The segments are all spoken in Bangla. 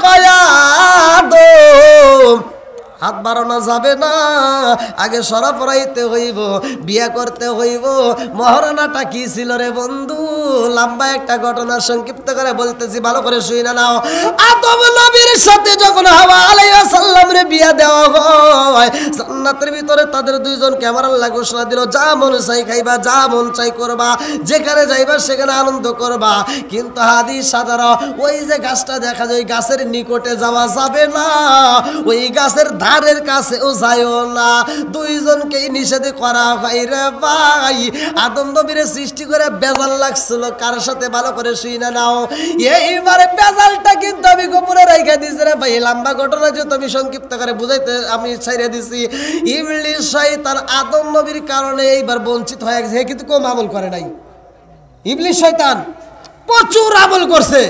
কয়াদম হাত বাড়ানো যাবে না, আগে সরা পড়াইতে হইব, বিয়া করতে হইব। মহারণাটা কি ছিল রে বন্ধু? লম্বা একটা ঘটনা সংক্ষিপ্ত করে বলতেছি, ভালো করে শুনে নাও। আদম নবীর সাথে যখন হাওয়া আলাইহিস সালাম রে বিয়া দেওয়া হয়, জান্নাতের ভিতরে তাদের দুইজনকে আমার আল্লাহ ঘোষণা দিল, যা মন চাই খাইবা, যা মন চাই করবা, যেখানে যাইবা সেখানে আনন্দ করবা। কিন্তু হাদিস সাধারণ ওই যে গাছটা দেখা যায়, ওই গাছের নিকটে যাওয়া যাবে না, ওই গাছের ধারের কাছেও যাইও না। দুইজনকেই নিষেধ করা হয় রে ভাই। আদম নবীর সৃষ্টি করে বেজাল লাগছিল কার সাথে? ভালো করে শুনে নাও। এইবারে বেজালটা কিন্তু আমি গোপনে রেখে দিছি রে ভাই। লম্বা ঘটনা যেহেতু আমি সংক্ষিপ্ত করে বুঝাইতে আমি ছেড়ে দিছি। ইবলিস শয়তান আদম নবীর কারণে এইবার বঞ্চিত হয়ে গেছে, কিন্তু কম আমল করে নাই। ইবলিস শয়তান প্রচুর আমল করছে।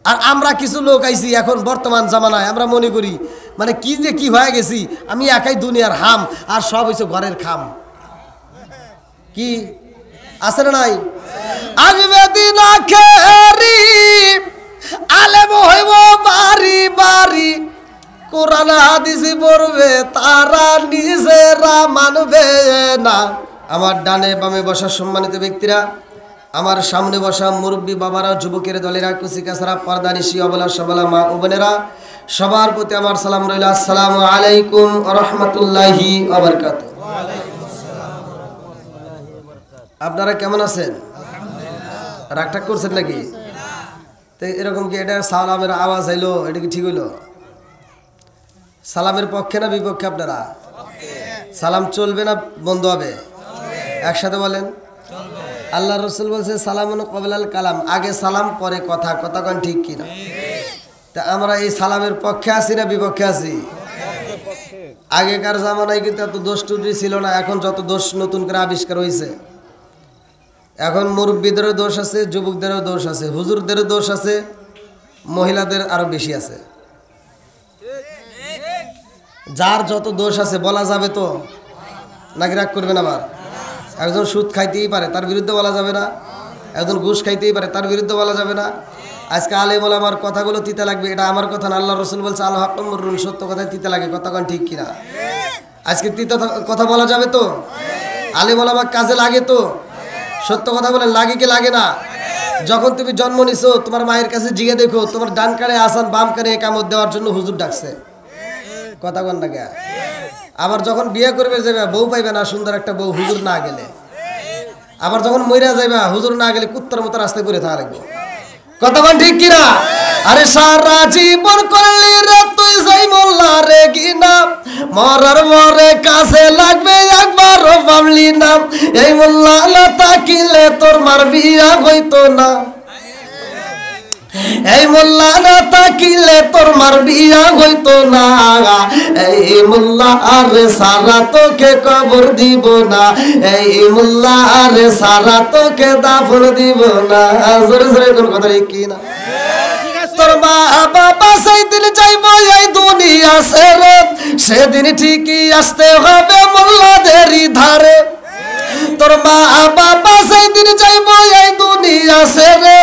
আর আমরা কিছু লোক আইছি এখন বর্তমান জামানায়, আমরা মনে করি মানে কি যে কি হয়ে গেছি, আমি একাই দুনিয়ার হাম আর সব হইছে ঘরের খাম। কি আছে না নাই? আসবে দিন আখেরি, আলেম হইব বাড়ি বাড়ি, কোরআন হাদিস পড়বে তারা নিজেরা মানবে না। আমার ডানে বামে বসা সম্মানিত ব্যক্তিরা, আমার সামনে বসা মুরব্বী বাবারা, যুবকের দলেরা, কুচিকাছাড়া, পর্দানিশি, অবলা সবলা মা ও বোনেরা, সবার প্রতি আমার সালাম রইল। আসসালামু আলাইকুম ওয়া রাহমাতুল্লাহি ওয়া বারাকাতুহু। আপনারা কেমন আছেন? রাগটাগ করছেন নাকি? তো এরকম কি এটা সালামের আওয়াজ হইলো, এটা কি ঠিক হইলো? সালামের পক্ষে না বিপক্ষে আপনারা? সালাম চলবে না বন্ধ হবে? একসাথে বলেন। আল্লাহ রসুল বলছে সালামুন কবলাল কালাম, আগে সালাম পরে কথা। কথা কোন ঠিক কিনা? তা আমরা এই সালামের পক্ষে আছি না বিপক্ষে আছি? আগেকার জামানায় কিন্তু এত দোষ টুটি ছিল না, এখন যত দোষ নতুন করে আবিষ্কার হয়েছে। এখন মুরব্বীদেরও দোষ আছে, যুবকদেরও দোষ আছে, হুজুরদেরও দোষ আছে, মহিলাদের আরো বেশি আছে। যার যত দোষ আছে বলা যাবে তো নাকি? রাগ করবেন আবার? একজন সুদ খাইতেই পারে, তার বিরুদ্ধে বলা যাবে না? একজন ঘুষ খাইতেই পারে, তার বিরুদ্ধে বলা যাবে না? আজকে আলেম ওলামার কথাগুলো তিতা লাগবে, এটা আমার কথা না, আল্লাহ রসুল বলছে আল হাক্কুম মুররুন, সত্য কথায় তিতা লাগে। কথা কোন ঠিক কিনা? আজকে তিতা কথা বলা যাবে তো? আলেম ওলামার কাজে লাগে তো? সত্য কথা বলে লাগে কি লাগে না? যখন তুমি জন্ম নিছো তোমার মায়ের কাছে জিগে দেখো, তোমার ডান কানে আসান বাম কানে একামত দেওয়ার জন্য হুজুর ডাকছে। কথা কোন না? আবার যখন বিয়ে করবে যাবে, বউ পাইবে না সুন্দর একটা বউ, হুজুর না গেলে। আবার যখন মইরা যাইবা, হুজুর না গেলে কুত্তার মতো রাস্তায় ঘুরে থাকা লাগবে। কথা কোন ঠিক কিনা? আরে সারা জীবন করলি রে তুই যাই মোল্লা রে কিনা, মরার মরে কাছে লাগবে একবারও পাবলি না। এই মোল্লা না তাকিলে তোর মার বিয়া হইতো না, এই মোল্লা না তাকিলে তোর মার বিয়া হইতো না। এই মোল্লা আরে সারা তোকে কবর দিব না, এই মোল্লা আরে সারা তোকে দাফন দিব না। জোরে জোরে কোন কথা কি না? তোর মা বাবা সেদিন যাইব এই দুনিয়া ছেড়ে, সেদিন ঠিকই আসতে হবে মোল্লাদেরই ধারে। তোর মা বাবা সেদিন যাইব এই দুনিয়া ছেড়ে,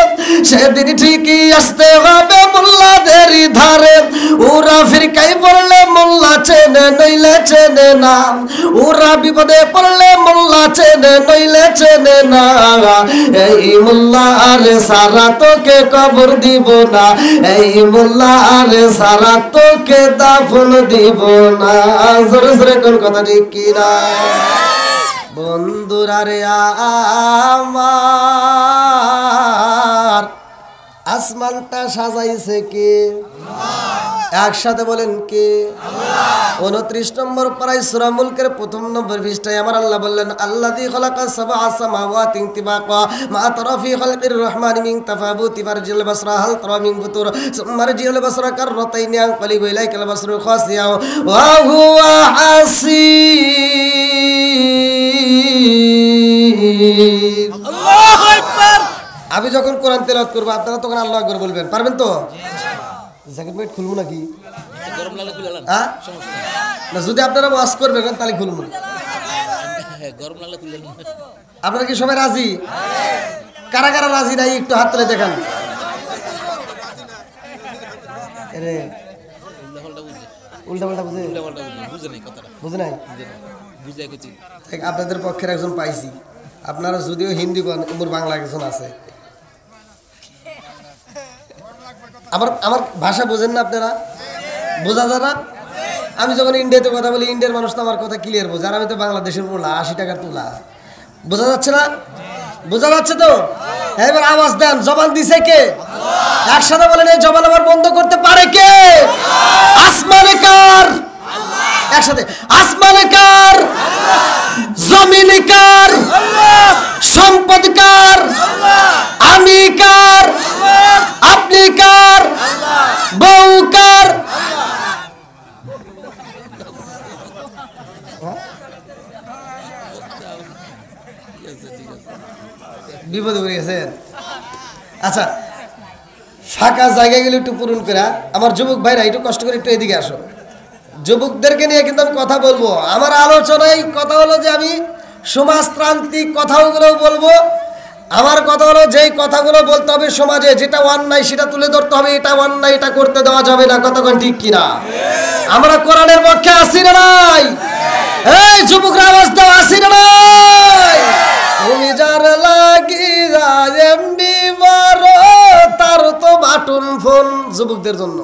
সেদিন ঠিকই আসতে হবে মোল্লাদেরই ধারে। ওরা ফিরকাই পড়লে মোল্লা চেনে নইলে চেনে না, ওরা বিপদে পড়লে মোল্লা চেনে নইলে চেনে না। এই মোল্লা আরে সারা তোকে কবর দিব না, এই মোল্লা আরে সারা তোকে দাফন দিব না। জোরে জোরে কোন কথা ঠিক কিনা? বন্ধুরা রে আমার, আসমানটা সাজাইছে কে? একসাথে বলেন কে? 29 নম্বর পারায় সূরা মুলকের 1 নম্বর পৃষ্ঠায় আমার আল্লাহ বললেন, আল্লাযী খালাকাস সাবআ সামাওয়াতিন তিবাকা মা তারা ফি খালকির রহমানি মিন তাফাবুতি ফারজিল বাসরা হাল তারা মিন ফুতুর সুম্মা রজিল বাসরা কাররাতাইনি আনকালিবু ইলাইকাল বাসরু খাসিয়া ওয়া হুয়া হাসিব। আল্লাহু আকবার। আমি যখন কোরআন তেলাওয়াত করব আপনারা তখন আল্লাহু আকবার বলবেন, পারবেন তো? জ্যাকেট মেট খুলবো নাকি? গরম লাগলে খুললাম, হ্যাঁ সমস্যা না। যদি আপনারা ওয়াজ করবেন তাহলে খুলবো, গরম লাগলে খুললাম। আপনারা কি সবাই রাজি? কারা কারা রাজি নাই একটু হাত তুলে দেখান। রে উল্টা পাল্টা বুঝে বুঝে নাই আপনাদের পক্ষের একজন পাইছি আপনারা যদিও হিন্দি উমর বাংলা একজন আছে আমার ভাষা বোঝেন না আপনারা বোঝা যায় না আমি যখন ইন্ডিয়াতে কথা বলি ইন্ডিয়ার মানুষ তো আমার কথা ক্লিয়ার বোঝে আর আমি তো বাংলাদেশের পোলা 80 টাকার তোলা বোঝা যাচ্ছে না বোঝা যাচ্ছে তো এবার আওয়াজ দেন জবান দিছে কে একসাথে বলেন এই জবান আবার বন্ধ করতে পারে কে আসমানে কার একসাথে আসমানে কার জমিনে কার সম্পদ কার আমি কার আপনি কার বউ কার বিপদে পড়ে গেছেন আচ্ছা ফাঁকা জায়গাগুলো একটু পূরণ করা আমার যুবক ভাইরা একটু কষ্ট করে একটু এদিকে আসো যুবকদেরকে নিয়ে কিন্তু আমি কথা বলবো আমার আলোচনায় কথা হলো যে আমি সমাজতান্ত্রিক কথাগুলো বলবো আমার কথা হলো যেই কথাগুলো বলতে হবে সমাজে যেটা অন্যায় সেটা তুলে ধরতে হবে এটা অন্যায় এটা করতে দেওয়া যাবে না কতক্ষণ ঠিক কিনা আমরা কোরআনের পক্ষে আসি না নাই এই যুবকরা আওয়াজ দাও আসি না নাই তুমি যার লাগি এমবি মারো তার তো বাটন ফোন যুবকদের জন্য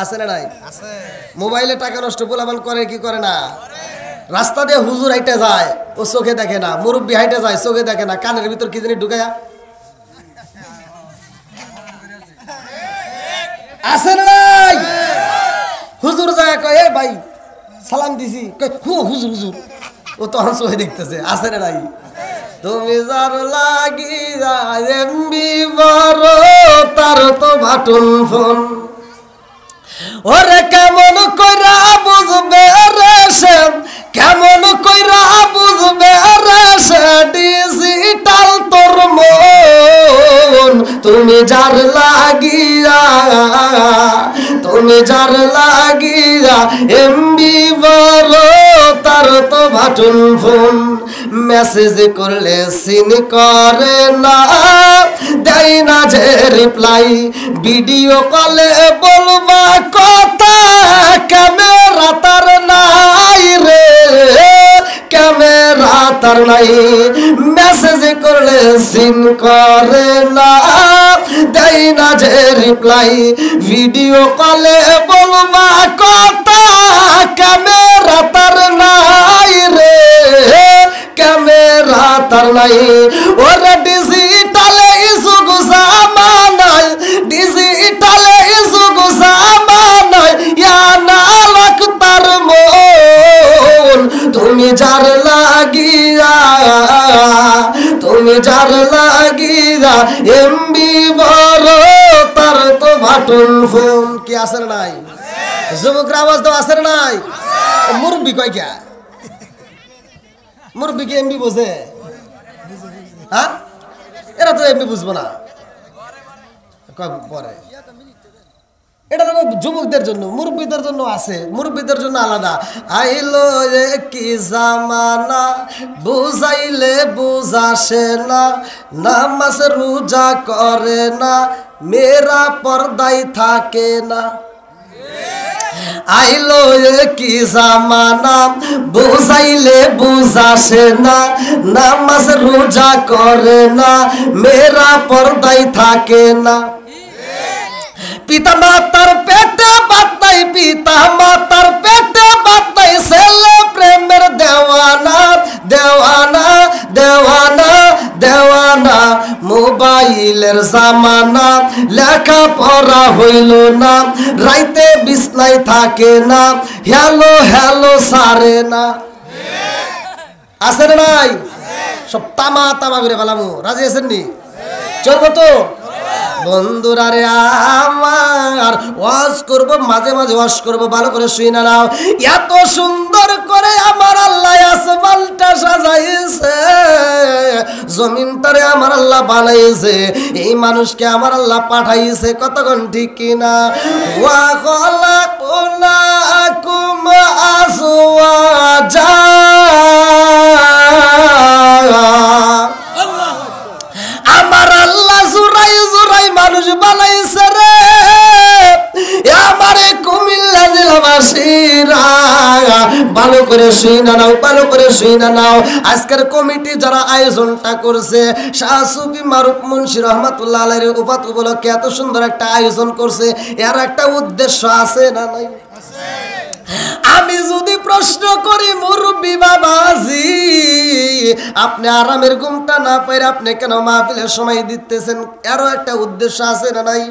আছে না নাই আছে মোবাইলে টাকা নষ্ট পোলাপান করে কি করে না রাস্তা দিয়ে হুজুর হাইটে যায় ও চোখে দেখে না মুরব্বী হাইটে যায় চোখে দেখে না কানের ভিতর কি জানি ঢুকায়া আছে না নাই হুজুর যায় কয় এ ভাই সালাম দিছি কয় হুজুর হুজুর ও তখন চোখে দেখতেছে আছে না নাই তুমি যার লাগি এমবি মারো তার তো বাটন ফোন ওরে কেমন কইরা বুঝবে রে সে কেমন কইরা বুঝবে রে সে ডিজিটাল তোর মন তুমি যার লাগিয়া এমবি বলো তার তো বাটন ফোন মেসেজ করলে সিন করে না দেয় না যে রিপ্লাই ভিডিও কলে বলবা কথা ক্যামেরা তার নাই রে ক্যামেরা তার নাই মেসেজ করলে সিন করে না দেয় না যে রিপ্লাই ভিডিও কলে বলবা কথা ক্যামেরা তার নাই রে ক্যামেরা তার নাই ওরা ডিজিটালে যুগ জামানায় ডিজিটালে যুগ জামানায় ইয়া না লাখ তার মন তুমি যার লাগিয়া এমবি বড় তার তো বাটন ফোন কি আসে নাই যুবকরা আওয়াজ দাও আসে নাই মুরব্বি কয় কে মুরব্বি কি এমবি বোঝে হ্যাঁ এরা তো এমবি বুঝবো না পরে এটা তো যুবকদের জন্য মুরব্বীদের জন্য আছে মুরব্বীদের জন্য আলাদা আইলো কি জামানা বুঝাইলে বুঝাসে না নামাজ রোজা করে না মেয়েরা পর্দায় থাকে না আইলো কি জামানা বুঝাইলে বুঝাসে না নামাজ রোজা করে না মেয়েরা পর্দায় থাকে না পিতা মাতার পেটে বাতাই পিতা মাতার পেটে বাতাই ছেলে প্রেমের দেওয়ানা দেওয়ানা দেওয়ানা দেওয়ানা মোবাইলের জামানা লেখা পড়া হইল না রাইতে বিছনায় থাকে না হ্যালো হ্যালো সারে না আছে না নাই সব তামা তামা করে ফেলামু রাজি আছেন নি চলবো তো বন্ধুরা রে আমার ওয়াজ করব মাঝে মাঝে ওয়াজ করব ভালো করে শুনে নাও এত সুন্দর করে আমার আল্লাহ আসমানটা সাজাইছে জমিনটারে আমার আল্লাহ বানাইছে এই মানুষকে আমার আল্লাহ পাঠাইছে কতক্ষণ ঠিক কিনা ওয়া খালাকুনাকুম আজওয়াজা আমার আল্লাহ জুরাই জুরাই মানুষ বানাইছে রে ওরে কুমিল্লা জেলাবাসীরা ভালো করে শুইনা নাও, ভালো করে শুইনা নাও। আজকের কমিটি যারা আয়োজনটা করছে, শাহ সুফি মারুফ মুন্সি রহমাতুল্লাহ আলাইহির উপাত উপলক্ষে এত সুন্দর একটা আয়োজন করছে, এর একটা উদ্দেশ্য আছে না নাই? আমি যদি প্রশ্ন করি মুরব্বি বাবাজি, আপনি আরামের ঘুমটা না পাইরে আপনি কেন মাহফিলের সময় দিতেছেন? এরও একটা উদ্দেশ্য আছে না নাই?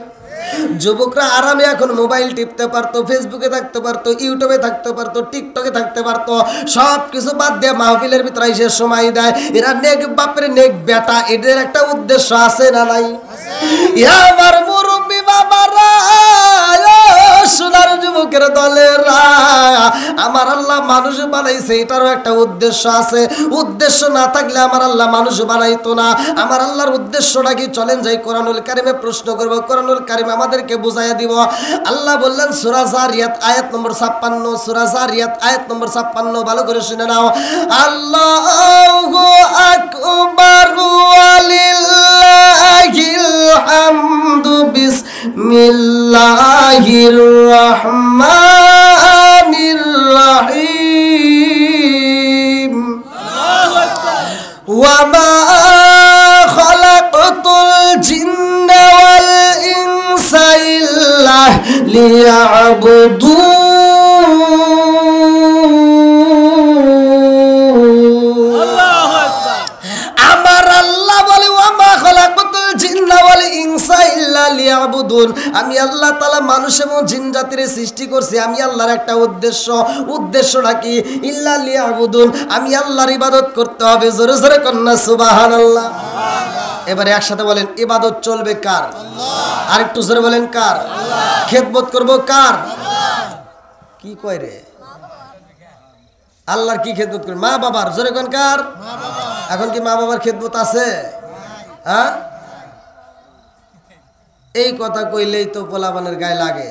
যুবকরা আরামে এখন মোবাইল টিপতে পারতো, ফেসবুকে থাকতে পারতো, ইউটিউবে থাকতে পারতো, টিকটকে থাকতে পারতো, সব কিছু বাদ দিয়ে মাহফিলের ভিতরে এসে সময় দেয়। এরা নেক বাপের নেক বেটা, এদের একটা উদ্দেশ্য আছে না নাই? আমার মুরব্বি বাবারা, সোনার যুবকের দলেরা, আমার আল্লাহ মানুষ বানাইছে, এটারও একটা উদ্দেশ্য আছে। উদ্দেশ্য না থাকলে আমার আল্লাহ মানুষ বানাইতো না। আমার আল্লাহর উদ্দেশ্যটা কি? চলেন যাই কোরআনুল কারিমে প্রশ্ন করব, কোরআনুল কারিম আমাদেরকে বুঝাইয়া দিব। আল্লাহ বললেন সূরা যারিয়াত আয়াত নম্বর 56, সূরা যারিয়াত আয়াত নম্বর 56, ভালো করে শুনে নাও। আল্লাহু আকবার ওয়ালিল্লাহিল হামদু বিসমিল্লাহির রহমানির রহিম। ওয়া মা খালাকতুল জিন্না ওয়াল ইনসা ইল্লা লিয়াবুদুন। আমার আল্লাহ বলে ওয়া মা খালাকতুল জিন্না ওয়াল ইনসা ইল্লা লিয়াবুদুন। আমি আল্লাহ তাআলা মানুষ এবং জিন জাতির সৃষ্টি করছি, আমি আল্লাহর একটা উদ্দেশ্য। উদ্দেশ্যটা কি? ইল্লা লিয়াবুদুন, আমি আল্লাহর ইবাদত করতে হবে। জোরে জোরে কন্না সুবহানাল্লাহ। এবারে একসাথে বলেন, ইবাদত চলবে কার? আল্লাহ। আর একটু জোরে বলেন, কার? আল্লাহ। খেদমত করব কার? আল্লাহ। কি কয় রে? আল্লাহর কি খেদমত করবে? মা বাবার। জোরে কোন কার? মা বাবা। এখন কি মা বাবার খেদমত আছে? হ্যাঁ, এই কথা কইলেই তো পোলাপানের গায়ে লাগে।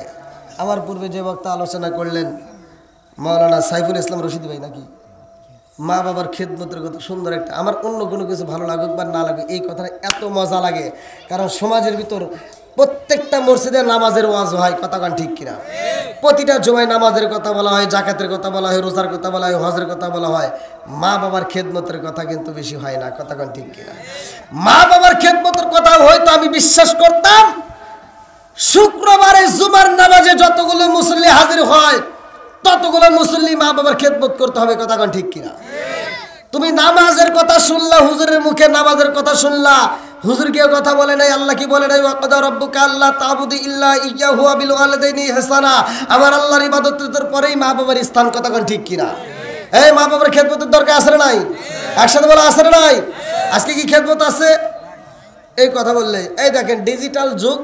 আমার পূর্বে যে বক্তা আলোচনা করলেন মাওলানা সাইফুল ইসলাম রশিদি ভাই, নাকি মা বাবার খেদমতের কথা সুন্দর একটা, আমার অন্য কোনো কিছু ভালো লাগুক বা না লাগুক, এই কথাটা এত মজা লাগে। কারণ সমাজের ভিতর প্রত্যেকটা মসজিদে নামাজের ওয়াজ হয়, কথা কান ঠিক কিনা? প্রতিটা জুমায় নামাজের কথা বলা হয়, জাকাতের কথা বলা হয়, রোজার কথা বলা হয়, হজের কথা বলা হয়। মা বাবার খেদমতের কথা কিন্তু বেশি হয় না, কথা কান ঠিক কিনা? মা বাবার খেদমতের কথা হয়তো আমি বিশ্বাস করতাম শুক্রবারে জুমার নামাজে যতগুলো মুসল্লি হাজির হয় ততগুলো মুসল্লি মা বাবার খেদমত করতে হবে, কথা কান ঠিক কিনা? তুমি নামাজের কথা শুনলা, হুজুরের মুখে নামাজের কথা শুনলা, হুজুর কেউ কথা বলে নাই, আল্লাহ কি বলে নাই? ওয়াকাদা রাব্বুকা আল্লা তা'বুদু ইল্লা ইয়্যাহু ওয়া বিল ওয়ালিদাইনি ইহসানা। আমার আল্লাহর ইবাদতের পরেই মা বাবার স্থান, কথা কান ঠিক কিনা? এই মা বাবার খেদমতের দরকার আছে না নাই? একসাথে বলা আছে না নাই? আজকে কি খেদমত আছে? এই কথা বললে, এই দেখেন ডিজিটাল যুগ,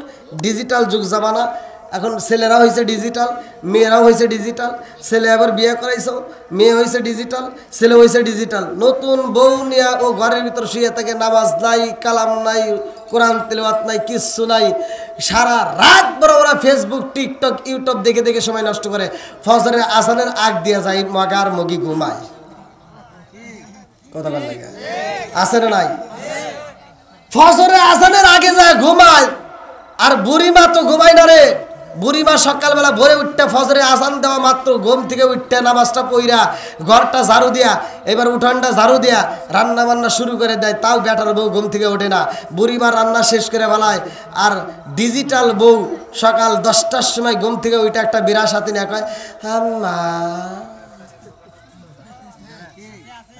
ডিজিটাল যুগ জামানা। এখন ছেলেরা হয়েছে ডিজিটাল, মেয়েরাও হয়েছে ডিজিটাল। ছেলে আবার বিয়ে করাইছো, মেয়ে হয়েছে ডিজিটাল, ছেলে হয়েছে ডিজিটাল। নতুন বউ নিয়ে ও ঘরের ভিতর শুয়ে থাকে, নামাজ নাই, কালাম নাই, কোরআন তেলাওয়াত নাই, কিচ্ছু নাই। সারা রাত বড় ওরা ফেসবুক, টিকটক, ইউটিউব দেখে দেখে সময় নষ্ট করে। ফজরের আজানের আগ দিয়ে যায়, মগার মগি ঘুমায়। কথা বল লাগে আছে না নাই? ফজরের আজানের আগে যায় ঘুমায়। আর বুড়িমা তো ঘুমায় না রে। বুড়িমা সকালবেলা ভোরে উঠতে ফজরে আজান দেওয়া মাত্র ঘুম থেকে উঠতে নামাজটা পইরা ঘরটা ঝাড়ু দিয়া, এবার উঠানটা ঝাড়ু দিয়া রান্না বান্না শুরু করে দেয়। তাও বেটার বউ ঘুম থেকে ওঠে না, বুড়িমা রান্না শেষ করে ফেলায়। আর ডিজিটাল বউ সকাল 10টার সময় ঘুম থেকে ওইটা একটা বিরাট সাথে নিয়ে কয় আম্মা।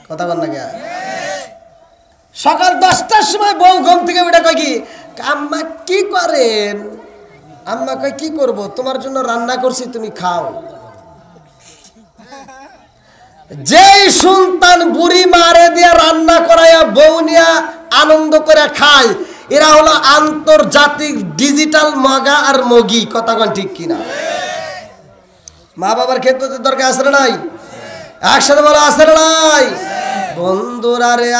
কথা বল না কে? সকাল 10টার সময় বউ ঘুম থেকে ওইটা কয় কি, আম্মা কি করেন? আম্মা কয় কি করব, তোমার জন্য রান্না করছি, তুমি খাও। যেই সন্তান বুড়ি মারে দিয়া রান্না করাইয়া বউ নিয়া আনন্দ করে খায়, এরা হলো আন্তর্জাতিক ডিজিটাল মগা আর মগি। কথা কোন ঠিক কিনা? মা বাবার খেদমতের দরকার আছে না নাই? একসাথে বলা আছে না নাই? বন্ধুরা রে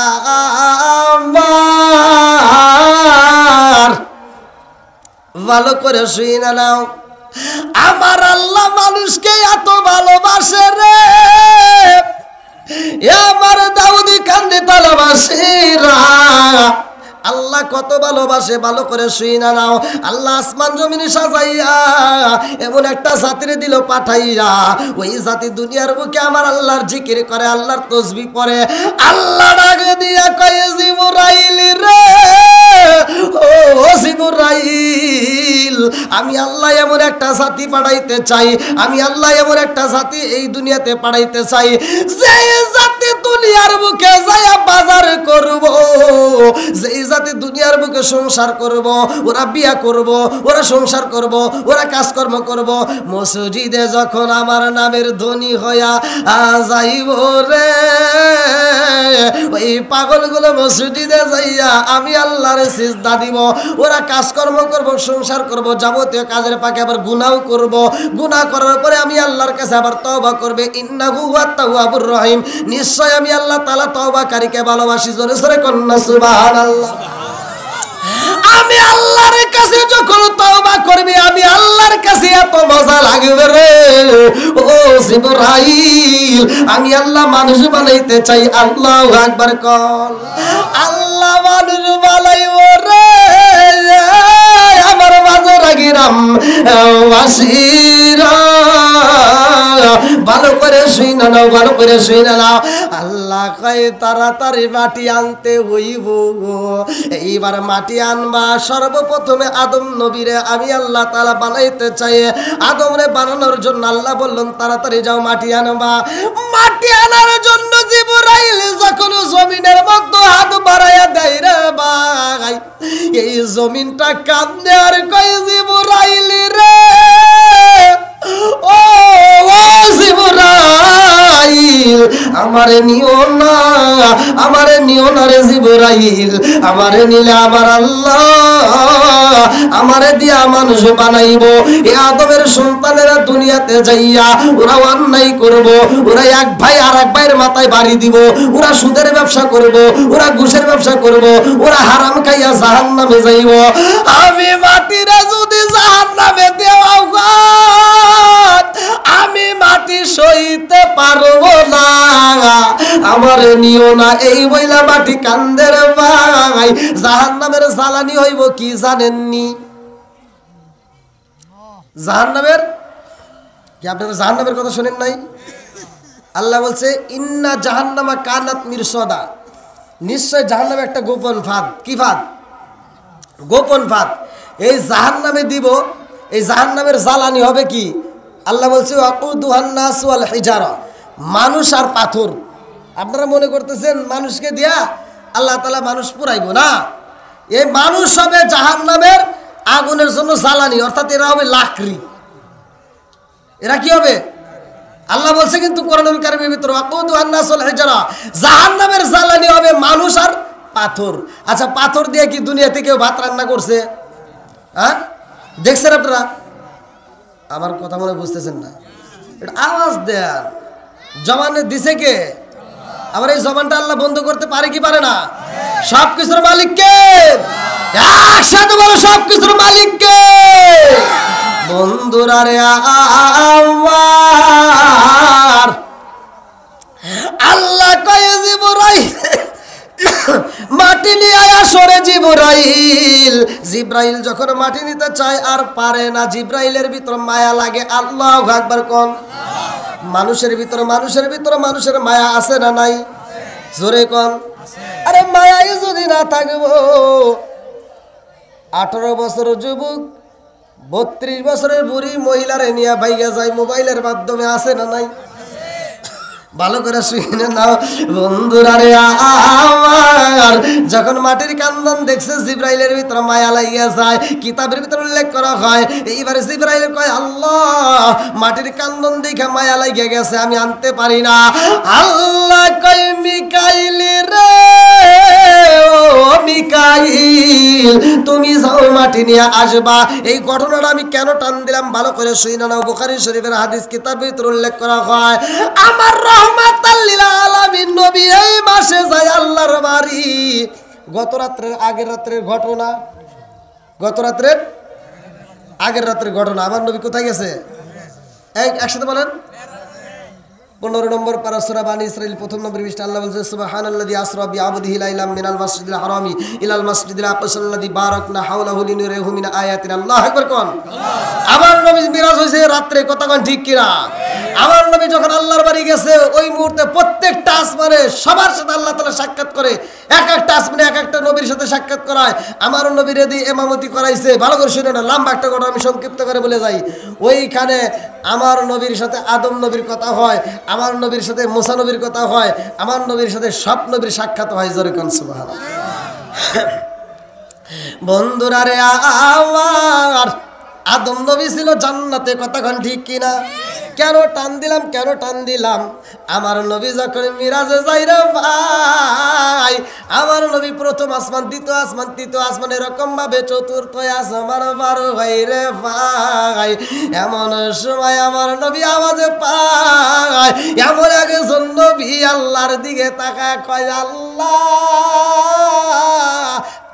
আমার ভালো করে শুনে নাও, আমার আল্লাহ মানুষকে এত ভালোবাসে রে, আমার দাউদি কান্দে তালাবাসীরা আল্লাহ কত ভালোবাসে, ভালো করে শুই না নাও। আল্লাহ আসমান জমিনে সাজাইয়া এমন একটা জাতিরে দিল পাঠাইয়া, ওই জাতি দুনিয়ার বুকে আমার আল্লাহর জিকির করে, আল্লাহর তসবিহ পড়ে। আল্লাহ ডাকে দিয়া কয়ে জিবরাইল রে, ও জিবরাইল, আমি আল্লাহ এমন একটা জাতি পাঠাইতে চাই, আমি আল্লাহ এমন একটা জাতি এই দুনিয়াতে পাঠাইতে চাই, যে জাতি দুনিয়ার বুকে যায়া বাজার করব, যে জাতি দুনিয়ার বুকে সংসার করব, ওরা বিয়া করব, ওরা সংসার করব, ওরা কাজকর্ম করব, মসজিদে যখন আমার নামের ধ্বনি হইয়া যাইব রে, ওই পাগলগুলো মসজিদে যাইয়া আমি আল্লাহর সিজদা দিব, ওরা কাজকর্ম করব, সংসার করব, যাবতীয় কাজের পাকে আবার গুনাহ করব, গুনাহ করার পরে আমি আল্লাহর কাছে আবার তওবা করবে, ইন্নাহু হুয়াত তাওয়াবুর রহিম, নিশ্চয় আমি আল্লাহ তাআলা তওবাকারীকে ভালোবাসি। জোরে জোরে কন্না সুবহানাল্লাহ। আমি আল্লাহর কাছে যখন তওবা করবি, আমি আল্লাহর কাছে এত মজা লাগবে রে, ও জিবরাইল, আমি আল্লাহ মানুষ বানাইতে চাই। আল্লাহু আকবার কল। আল্লাহ মানুষ বানাইব রে, আমার মাঝে রাগিরাম ওয়াসিরা, ভালো করে শুই না নাও, ভালো করে শুই না নাও। আল্লাহ কয় তাড়াতাড়ি মাটি আনতে হইব। এইবার মাটি আনবা, সর্বপ্রথমে আদম নবীরে আমি আল্লাহ তাআলা বানাইতে চাই। আদমরে বানানোর জন্য আল্লাহ বললেন তাড়াতাড়ি যাও মাটি আনবা। মাটি আনার জন্য জিবরাইল যখন জমিনের মধ্যে হাত বাড়াইয়া দেয় রে ভাই, এই জমিনটা কাঁদে আর কয় জিবরাইল রে, ও জিবরাইল, আমারে নিও না, আমারে নিও না রে জিবরাইল, আমারে নিলে আমার আল্লাহ আমারে দিয়া মানুষ বানাইব। এ আদমের সন্তানেরা দুনিয়াতে যাইয়া ওরা অন্যায় করব, ওরা এক ভাই আর এক ভাইয়ের মাথায় বাড়ি দিব, ওরা সুদের ব্যবসা করব, ওরা ঘুষের ব্যবসা করব, ওরা হারাম খাইয়া জাহান্নামে যাইব। আমি মাটিরা যদি জাহান্নামে দেওয়া, আমি মাটি সইতে পারবো না, আমারে নিও না। এই বইলা মাটি কান্দের ভাই। জাহান্নামের জ্বালানি হইব কি জানেননি? জাহান্নামের কি আপনারা জাহান্নামের কথা শুনেন নাই? আল্লাহ বলছে ইন্না জাহান্নামা কানাত মিরসদা, নিশ্চয় জাহান্নামে একটা গোপন ফাঁদ। কি ফাঁদ? গোপন ফাঁদ। এই জাহান্নামে দিব, এই জাহান্নামের জ্বালানি হবে কি? আল্লাহ বলছে ওয়াকুদুহান নাস ওয়াল হিজারা, মানুষ আর পাথর। আপনারা মনে করতেছেন মানুষকে দিয়া আল্লাহ তাআলা মানুষ পুরাইব না, এই মানুষ হবে জাহান্নামের আগুনের জন্য জ্বালানি, অর্থাৎ এরা হবে লাকড়ি। এরা কি হবে? আল্লাহ বলছে কিন্তু কোরআনুল কারীমের ভিতরে ওয়াকুদুহান নাস ওয়াল হিজারা, জাহান্নামের জ্বালানি হবে মানুষ আর পাথর। আচ্ছা, পাথর দিয়ে কি দুনিয়াতে কেউ ভাত রান্না করছে? হ্যাঁ, দেখছেন আপনারা? আমার কথা মনে বুঝতেছেন না? এটা আওয়াজ দেন। জবানে দিছে কে? আবার এই জবানটা আল্লাহ বন্ধ করতে পারে কি পারে না? সবকিছুর মালিক কে? একসাথে বলো, সবকিছুর মালিক কে? বন্ধুরা রে আমার আল্লাহ কয় জিবরাইল মাটি নিয়ে আয়া সরে জিবরাইল। জিবরাইল যখন মাটি নিতে চায় আর পারে না, জিবরাইলের ভিতর মায়া লাগে। আল্লাহু আকবার কোন। মানুষের ভিতর মানুষের মায়া আছে না নাই? জোরে কোন। আরে মায়াই যদি না থাকবো, 18 বছরের যুবক 32 বছরের বুড়ি মহিলারে নিয়ে বাইগা যায় মোবাইলের মাধ্যমে, আছে না নাই? ভালো করে শুনে নাও বন্ধুরা রে আমার, যখন মাটির কান্দন দেখছে জিবরাইলের ভিতরে মায়া লাগিয়া যায়। কিতাবের ভিতরে উল্লেখ করা হয়, এইবারে জিবরাইল কয় আল্লাহ মাটির কান্দন দেখে মায়া লাগিয়া গেছে, আমি আনতে পারি না। আল্লাহ কয় মিকাইল রে, ও মিকাইল, তুমি যাও মাটি নিয়ে আসবা। এই ঘটনাটা আমি কেন টান দিলাম ভালো করে শুনে নাও। বুখারী শরীফের হাদিস কিতাবের ভিতরে উল্লেখ করা হয়, আমার রহমাতাল লিল আলামিন নবী এই মাসে যায় আল্লাহর বাড়ি। গত রাত্রের আগের রাত্রের ঘটনা, গত রাত্রের আগের রাত্রের ঘটনা। আমার নবী কোথায় গেছে? একসাথে বলেন, 15 নম্বর পারা সূরা বানী ইসরাঈল প্রথম নম্বর পৃষ্ঠা আল্লাহ বলছে সুবহানাল্লাযী আসরা বিআবদিহি লাইলাম মিনাল মাসজিদিল হারামি ইলাল মাসজিদিল আকসাল্লাযী বারাকনা হাওলাহু লিনুরিহু মিন আয়াতিনা। আল্লাহু আকবার কোন। আমার নবী মিরাজ হইছে রাতে, কথা কোন ঠিক কিনা? আমার নবী যখন আল্লাহর বাড়ি গেছে ওই মুহূর্তে প্রত্যেকটা আসমানে সবার সাথে আল্লাহ তাআলা সাক্ষাৎ করে, এক একটা আসমানে এক একটা নবীর সাথে সাক্ষাৎ করায়। আমার নবীর এদি ইমামতি করাইছে। ভালো করে শুনে না, লম্বা একটা ঘটনা আমি সংক্ষিপ্ত করে বলে যাই। ওইখানে আমার নবীর সাথে আদম নবীর কথা হয়, আমার নবীর সাথে মুসা নবীর কথা হয়, আমার নবীর সাথে সব নবীর সাক্ষাৎ হয়। জোরে কোন সুবহানাল্লাহ। বন্ধুরা রে, আমার আদম নবী ছিল জান্নাতে, কথা কোন ঠিক কিনা? কেন টান দিলাম? আমার নবী যখন মিরাজে যাই রে ভাই, আমার নবী প্রথম আসমান, দ্বিতীয় আসমান, তৃতীয় আসমান, এরকম ভাবে চতুর্থ আসমান পার হয় রে ভাই। এমন সময় আমার নবী আওয়াজে পায়, এমন একজন নবী আল্লাহর দিকে তাকায় কয়, আল্লাহ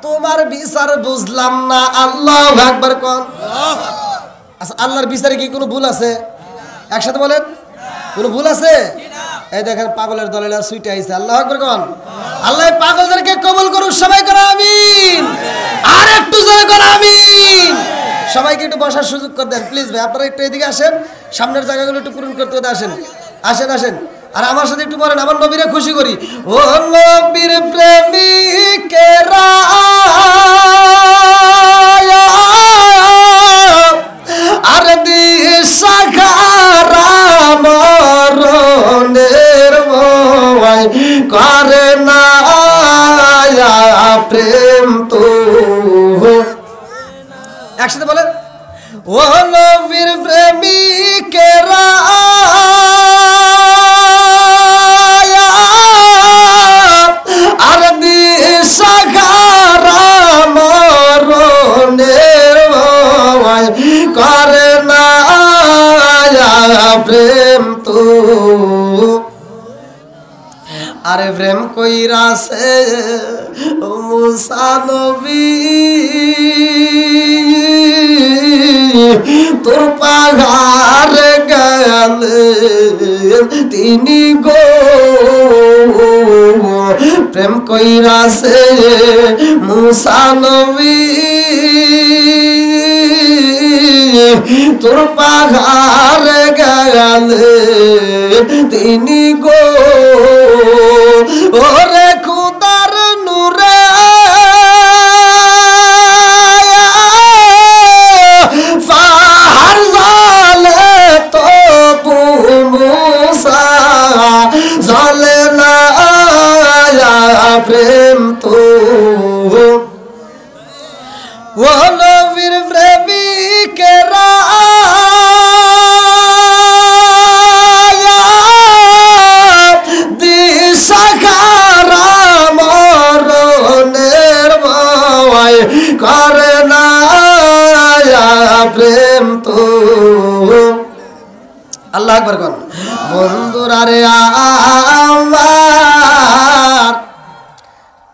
তোমার বিচার বুঝলাম না। আল্লাহু আকবার কোন। আচ্ছা, আল্লাহর বিচারে কি কোনো ভুল আছে? একসাথে বলেন, কোনো ভুল আছে? এই দেখেন পাগলের দলেরা সুইটে আইছে। আল্লাহু আকবার কোন। আল্লাহ পাগলদেরকে কবুল করুন, সবাই করে আমিন। আর একটু জোরে করে আমিন। সবাইকে একটু বসার সুযোগ করে দেন প্লিজ ভাই। আপনারা একটু এদিকে আসেন, সামনের জায়গাগুলো একটু পূরণ করতে হতে আসেন। আসেন আর আমার সাথে একটু বলেন, আমার নবীরে খুশি করি। ও নবীর প্রেমিকেরা আর দিশাখারা মরণের ভয় করে না প্রেম তো। একসাথে বলেন, ও নবীর প্রেমিকেরা আর দিশাখারা মরণের ভয় করে না প্রেম তো। আরে প্রেম কইরাছে মুসা নবী, তোর পাহাড়ে গেলেন তিনি গো। প্রেম কইরাছে মুসা নবী, তোর পাহাড়ে গেলেন তিনি গো। ওরে খুদার নূরে পাহাড় জ্বলে তবু মুসা জ্বলে না প্রেম তো। ও নবীর প্রেমিকেরা দিশাখারা মরণের ভয় করে না প্রেম তো। আল্লাহু আকবার কোন। বন্ধুরা রে, আমার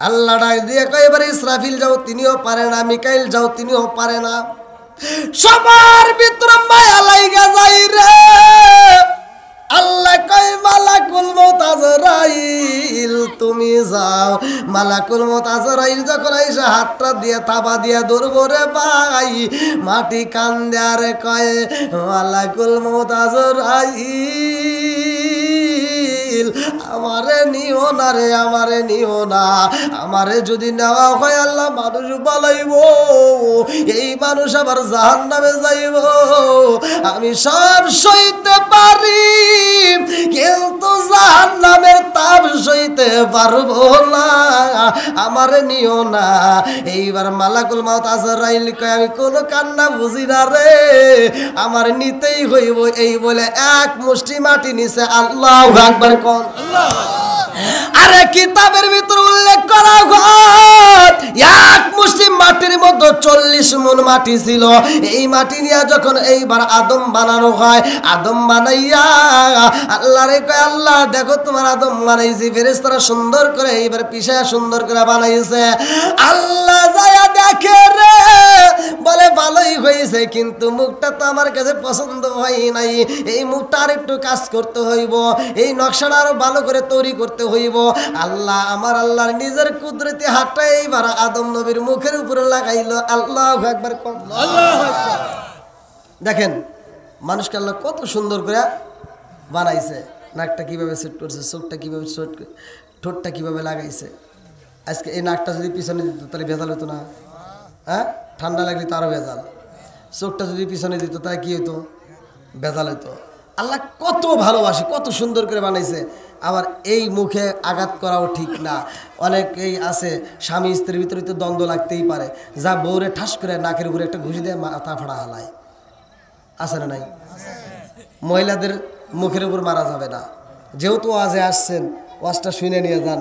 আল্লাহ ডাক দিয়ে কয়, এবারে ইসরাফিল যাও, তিনিও পারে না, মিকাইল যাও, তিনিও পারে না। সবার ভিতরে মায়া লাইগা যাই রে। আল্লাহ কয়, মালাকুল মউত আজরাইল তুমি যাও। মালাকুল মউত আজরাইল যখন আইসা হাতটা দিয়ে থাবা দিয়ে ধরবো রে ভাই, মাটি কান দেয়া রে কয়, মালাকুল মউত আজরাইল আমারে নিও না রে, আমারে নিও না। আমারে যদি নেওয়া হয় আল্লাহ মানুষ বলাইব, এই মানুষ আবার জাহান্নামে যাইব। আমি সব সইতে পারি কিন্তু জাহান্নামের তাপ সইতে পারবো না, আমারে নিও না। এইবার মালাকুল মউত আজরাইল কয়, আমি কোনো কান্না বুঝি না রে, আমার নিতেই হইব। এই বলে এক মুষ্টি মাটি নিছে। আল্লাহু আকবার কোন। আরে কিতাবের ভিতর উল্লেখ করা হয়, এক মুষ্টি মাটির মধ্যে 40 মণ মাটি ছিল। এই মাটি নিয়ে যখন এইবার আদম বানানো হয়, আদম বানাইয়া আল্লাহ রে কয়, আল্লাহ দেখো তোমার আদম বানাইছি, ফেরেশতারা সুন্দর করে এইবার পিছায়া সুন্দর করে বানাইছে। আল্লাহ যায়া দেখে রে, বলে ভালোই হয়েছে বানাইছে, কিন্তু মুখটা তো আমার কাছে পছন্দ হয় নাই। এই মুখটা আর একটু কাজ করতে হইব, এই নকশাটা আরো ভালো করে তৈরি করতে হইব। আল্লাহ, আমার আল্লাহর নিজের কুদরতি হাতটা এইবার আদম নবীর মুখের উপরে লাগাইলো। আল্লাহু আকবার। আল্লাহু আকবার। দেখেন মানুষকে আল্লাহ কত সুন্দর করে বানাইছে। নাকটা কিভাবে সেট করছে, চোখটা কিভাবে সেট, ঠোঁটটা কিভাবে লাগাইছে। আজকে এই নাকটা যদি পিছনে দিত তাহলে ভেজাল হতো না? হ্যাঁ, ঠান্ডা লাগলে তো আরও ভেজাল। চোখটা যদি পিছনে দিত তাহলে কী হতো? ভেজাল হতো। আল্লাহ কত ভালোবাসে, কত সুন্দর করে বানাইছে। আবার এই মুখে আঘাত করাও ঠিক না। অনেক এই আছে স্বামী স্ত্রীর ভিতরে তো দ্বন্দ্ব লাগতেই পারে, যা বউরে ঠাস করে নাকের উপরে একটা ঘুষি দেয়, মাথা ফাড়া হালায়। আছে না নাই? মহিলাদের মুখের উপর মারা যাবে না। যেহেতু ওয়াজে আসছেন, ওয়াজটা শুনে নিয়ে যান।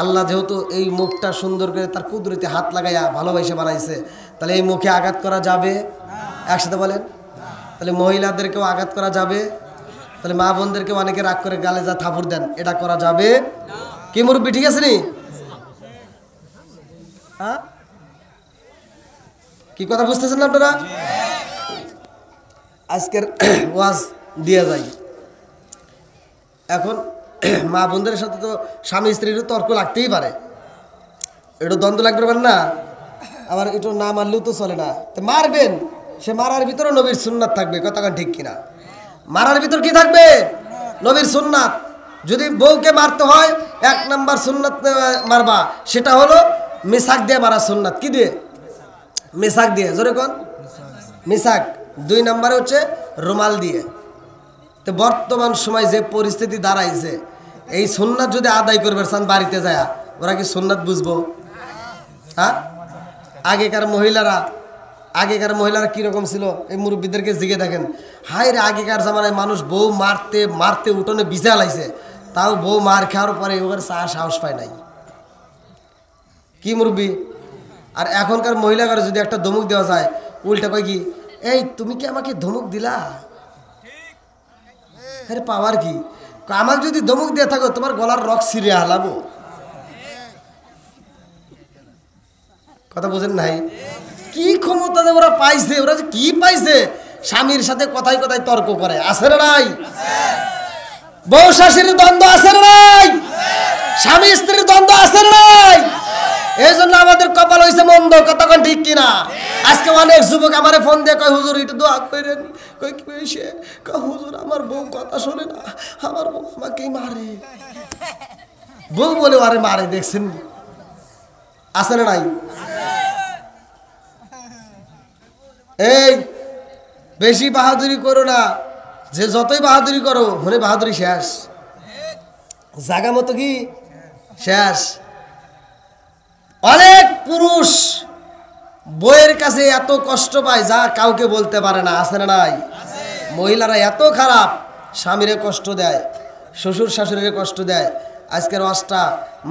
আল্লাহ যেহেতু এই মুখটা সুন্দর করে তার কুদরতে হাত লাগাইয়া ভালোবাসে বানাইছে, তাহলে এই মুখে আঘাত করা যাবে? একসাথে বলেন। তাহলে মহিলাদেরকেও আঘাত করা যাবে? তাহলে মা বোনদেরকেও অনেকে রাগ করে গালে যা থাপড় দেন, এটা করা যাবে কি মুরব্বি? ঠিক আছে নি? কি কথা বুঝতেছেন না আপনারা? আজকের ওয়াজ দিয়ে যাই। এখন মা বোনদের সাথে তো স্বামী স্ত্রীরও তর্ক লাগতেই পারে, একটু দ্বন্দ্ব লাগবে পারে না? আবার একটু না মারলেও তো চলে না, তো মারবেন। সে মারার ভিতরে নবীর সুন্নাত থাকবে, কতক্ষণ ঠিক কিনা? মারার ভিতর কি থাকবে? নবীর সুন্নাত। যদি বউকে মারতে হয় 1 নাম্বার সুন্নাত মারবা, সেটা হলো মিসাক দিয়ে মারা সুন্নাত। কি দিয়ে? মিসাক দিয়ে। জোরে কোন? মিসাক। 2 নাম্বারে হচ্ছে রুমাল দিয়ে। তো বর্তমান সময় যে পরিস্থিতি দাঁড়াইছে, এই সুন্নাত যদি আদায় করবে চান বাড়িতে যায়, ওরা কি সুন্নাত বুঝবো? হ্যাঁ, আগেকার মহিলারা কিরকম ছিল এই মুরব্বীদেরকে জিগে দেখেন। হায় রে, আগেকার জামানায় মানুষ বউ মারতে মারতে উঠোনে বিছা লাইছে, তাও বউ মার খাওয়ার পরে ওর সাহস পায় নাই। কি মুরব্বী? আর এখনকার মহিলাদের যদি একটা ধমক দেওয়া যায়, উল্টা কয় কি, এই তুমি কি আমাকে ধমক দিলা? আরে পাওয়ার কি? আমাকে যদি ধমক দিয়ে থাকো তোমার গলার রক ছিঁড়ে হালাবো। কথা বোঝেন নাই? কি ক্ষমতা যে ওরা পাইছে, ওরা যে কি পাইছে, স্বামীর সাথে কথায় কথায় তর্ক করে। আছে না নাই? বউ শাশুড়ির দ্বন্দ্ব আছে না নাই? স্বামী স্ত্রীর দ্বন্দ্ব আছে না নাই? এই জন্য আমাদের কপাল হয়েছে মন্দ। কতক্ষণ ঠিক কিনা? আজকে অনেক যুবক আমারে ফোন দিয়ে কয়, হুজুর একটু দোয়া করেন। কই কি হয়েছে? কয় হুজুর আমার বউ কথা শোনে না, আমার বউ আমাকেই মারে। বউ বলে আরে মারে, দেখছেন? আছে না নাই? এই বেশি বাহাদুরি করো না, যে যতই বাহাদুরি করো হলে বাহাদুরি শেষ, জাগা মতো কি শেষ। অনেক পুরুষ বইয়ের কাছে এত কষ্ট পায় যা কাউকে বলতে পারে না। আছে না নাই? মহিলারা এত খারাপ, স্বামীরে কষ্ট দেয়, শ্বশুর শাশুড়িরে কষ্ট দেয়। আজকের ওয়াজটা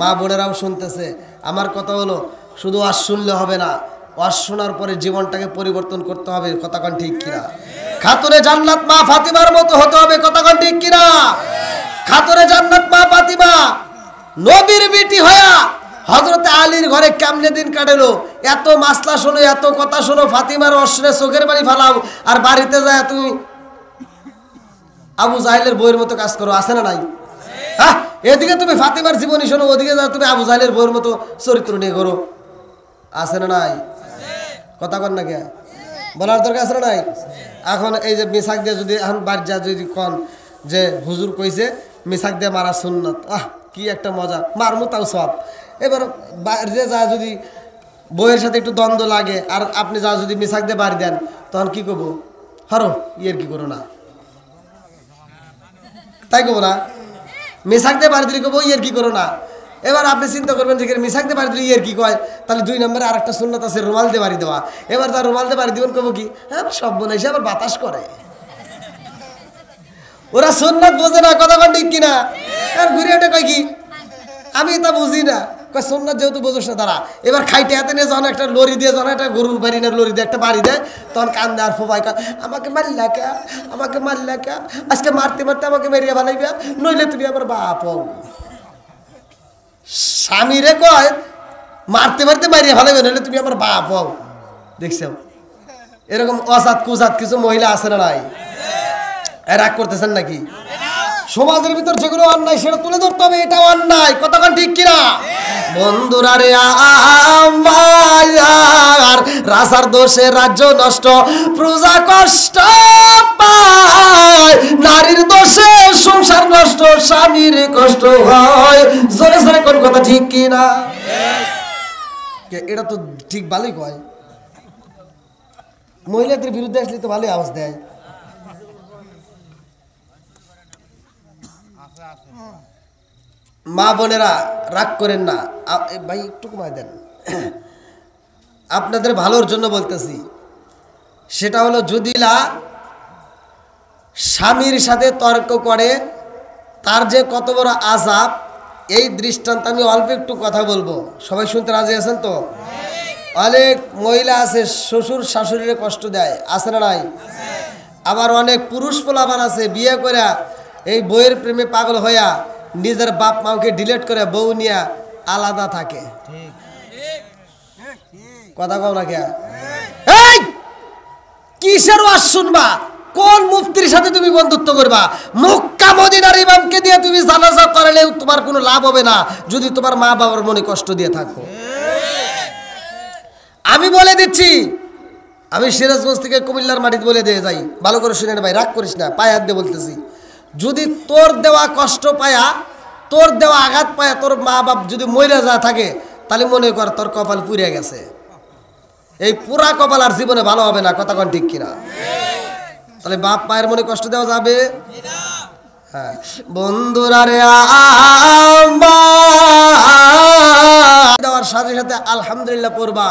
মা বোনেরাও শুনতেছে। আমার কথা হলো, শুধু ওয়াজ শুনলে হবে না, ওয়াজ শোনার পরে জীবনটাকে পরিবর্তন করতে হবে। কতক্ষণ ঠিক কিনা? খাতুনে জান্নাত মা ফাতিমার মতো হতে হবে। কতক্ষণ ঠিক কিনা? খাতুনে জান্নাত মা ফাতিমা নবীর বিটি হয়া হযরত আলীর ঘরে কেমনে দিন কাটেলো। এত মাসলা শোনো, এত কথা শোনো, ফাতিমার অশ্রে চোখের পানি ফালাও, আর বাড়িতে যায় তুমি আবু জাহেলের বইয়ের মতো কাজ করো। আছে না নাই? হ্যাঁ, এদিকে তুমি ফাতিমার জীবনী শোনো, ওদিকে যা তুমি আবু জাহেলের বইয়ের মতো চরিত্র নিয়ে করো। আছে না নাই? কথা কন না কে? বলার দরকার আছে না নাই? এখন এই যে মিসাক দিয়ে যদি এখন বাড়ি যা যদি কন যে হুজুর কইছে মিসাক দিয়ে মারা সুন্নত, কি একটা মজা, মারমু তাও সব। এবার বাইরে যা যদি বইয়ের সাথে একটু দ্বন্দ্ব লাগে, আর আপনি যা যদি মিসাক দিয়ে বাড়ি দেন, তখন কি করবো? হরো ইয়ের কি করো না, তাই করবো না? মিসাক দিয়ে বাড়ি দিলে করবো ইয়ের কি করো না। এবার আপনি চিন্তা করবেন যে মিসাক দিয়ে বাড়ি দিলে ইয়ের কি কয়, তাহলে 2 নম্বরে আর একটা সুন্নত আছে রুমাল দিয়ে বাড়ি দেওয়া। এবার তার রুমাল দিয়ে বাড়ি দিবেন, করবো কি, হ্যাঁ সব বোন এসে আবার বাতাস করে। ওরা সুন্নত বোঝে না। কথা কন ঠিক কিনা? আর ঘুরে এটা কয় কি, আমি তা বুঝি না। কয় সুন্নত যেহেতু বোঝোস না তারা, এবার খাইতে হাতে নিয়ে যখন একটা লরি দিয়ে, যখন একটা গরুর বাড়ি না লরি দিয়ে একটা বাড়ি দেয়, তখন কান্দে আর ফোবাই কয় আমাকে মারলা কে, আমাকে মারলা কে, আজকে মারতে মারতে আমাকে মেরিয়া বানাইবা, নইলে তুমি আমার বাপ হও। স্বামীরে কয় মারতে মারতে মারিয়া ভালাইবে, নইলে তুমি আমার বাপ হও। দেখছো? এরকম অজাত কুজাত কিছু মহিলা আছে না নাই? রাগ করতেছেন নাকি? সমাজের ভিতর যেগুলো অন্যায় সেটা তুলে ধরতে হবে, এটা অন্যায়, কতক্ষণ ঠিক কিনা? বন্ধুরা রে আমার, রাজার দোষে রাজ্য নষ্ট, প্রজা কষ্ট পায়, নারীর দোষে সংসার নষ্ট, স্বামীর কষ্ট হয়। জোরে জোরে কোন কথা ঠিক কিনা? এটা তো ঠিক ভালোই কয়, মহিলাদের বিরুদ্ধে আসলে তো ভালোই আওয়াজ দেয়। মা বোনেরা রাগ করেন না ভাই, একটু কমায় দেন, আপনাদের ভালোর জন্য বলতেছি। সেটা হলো যদি স্বামীর সাথে তর্ক করে তার যে কত বড় আযাব, এই দৃষ্টান্ত আমি অল্প একটু কথা বলবো, সবাই শুনতে রাজি আছেন তো? অনেক মহিলা আছে শ্বশুর শাশুড়িরে কষ্ট দেয়, আছে না নাই? আবার অনেক পুরুষ পোলাপান আছে বিয়ে করে এই বইয়ের প্রেমে পাগল হইয়া নিজের বাপ মাকে ডিলেট করে বউ নিয়ে আলাদা থাকে। কথা কও না কে? এই কিসের ওয়াজ শুনবা? কোন মুফতির সাথে তুমি বন্ধুত্ব করবা? মক্কা মদিনার ইমামকে দিয়ে তুমি জানাজা করালে তোমার কোনো লাভ হবে না যদি তোমার মা বাবার মনে কষ্ট দিয়ে থাকো। আমি বলে দিচ্ছি, আমি সিরাজগঞ্জ থেকে কুমিল্লার মাটিতে বলে দিয়ে যাই, ভালো করে শুনে না ভাই, রাগ করিস না, পায়ে হাত দিয়ে বলতেছি। যদি তোর দেওয়া কষ্ট পায়া, তোর দেওয়া আঘাত পায়া তোর মা বাপ যদি মইরা যা থাকে, তাহলে মনে কর তোর কপাল পুড়ে গেছে। এই পুরা কপাল আর জীবনে ভালো হবে না, কথা কোন ঠিক কিনা? তাহলে বাপ মায়ের মনে কষ্ট দেওয়া যাবে? হ্যাঁ বন্ধুরা রে দেওয়ার সাথে সাথে আলহামদুলিল্লাহ পড়বা।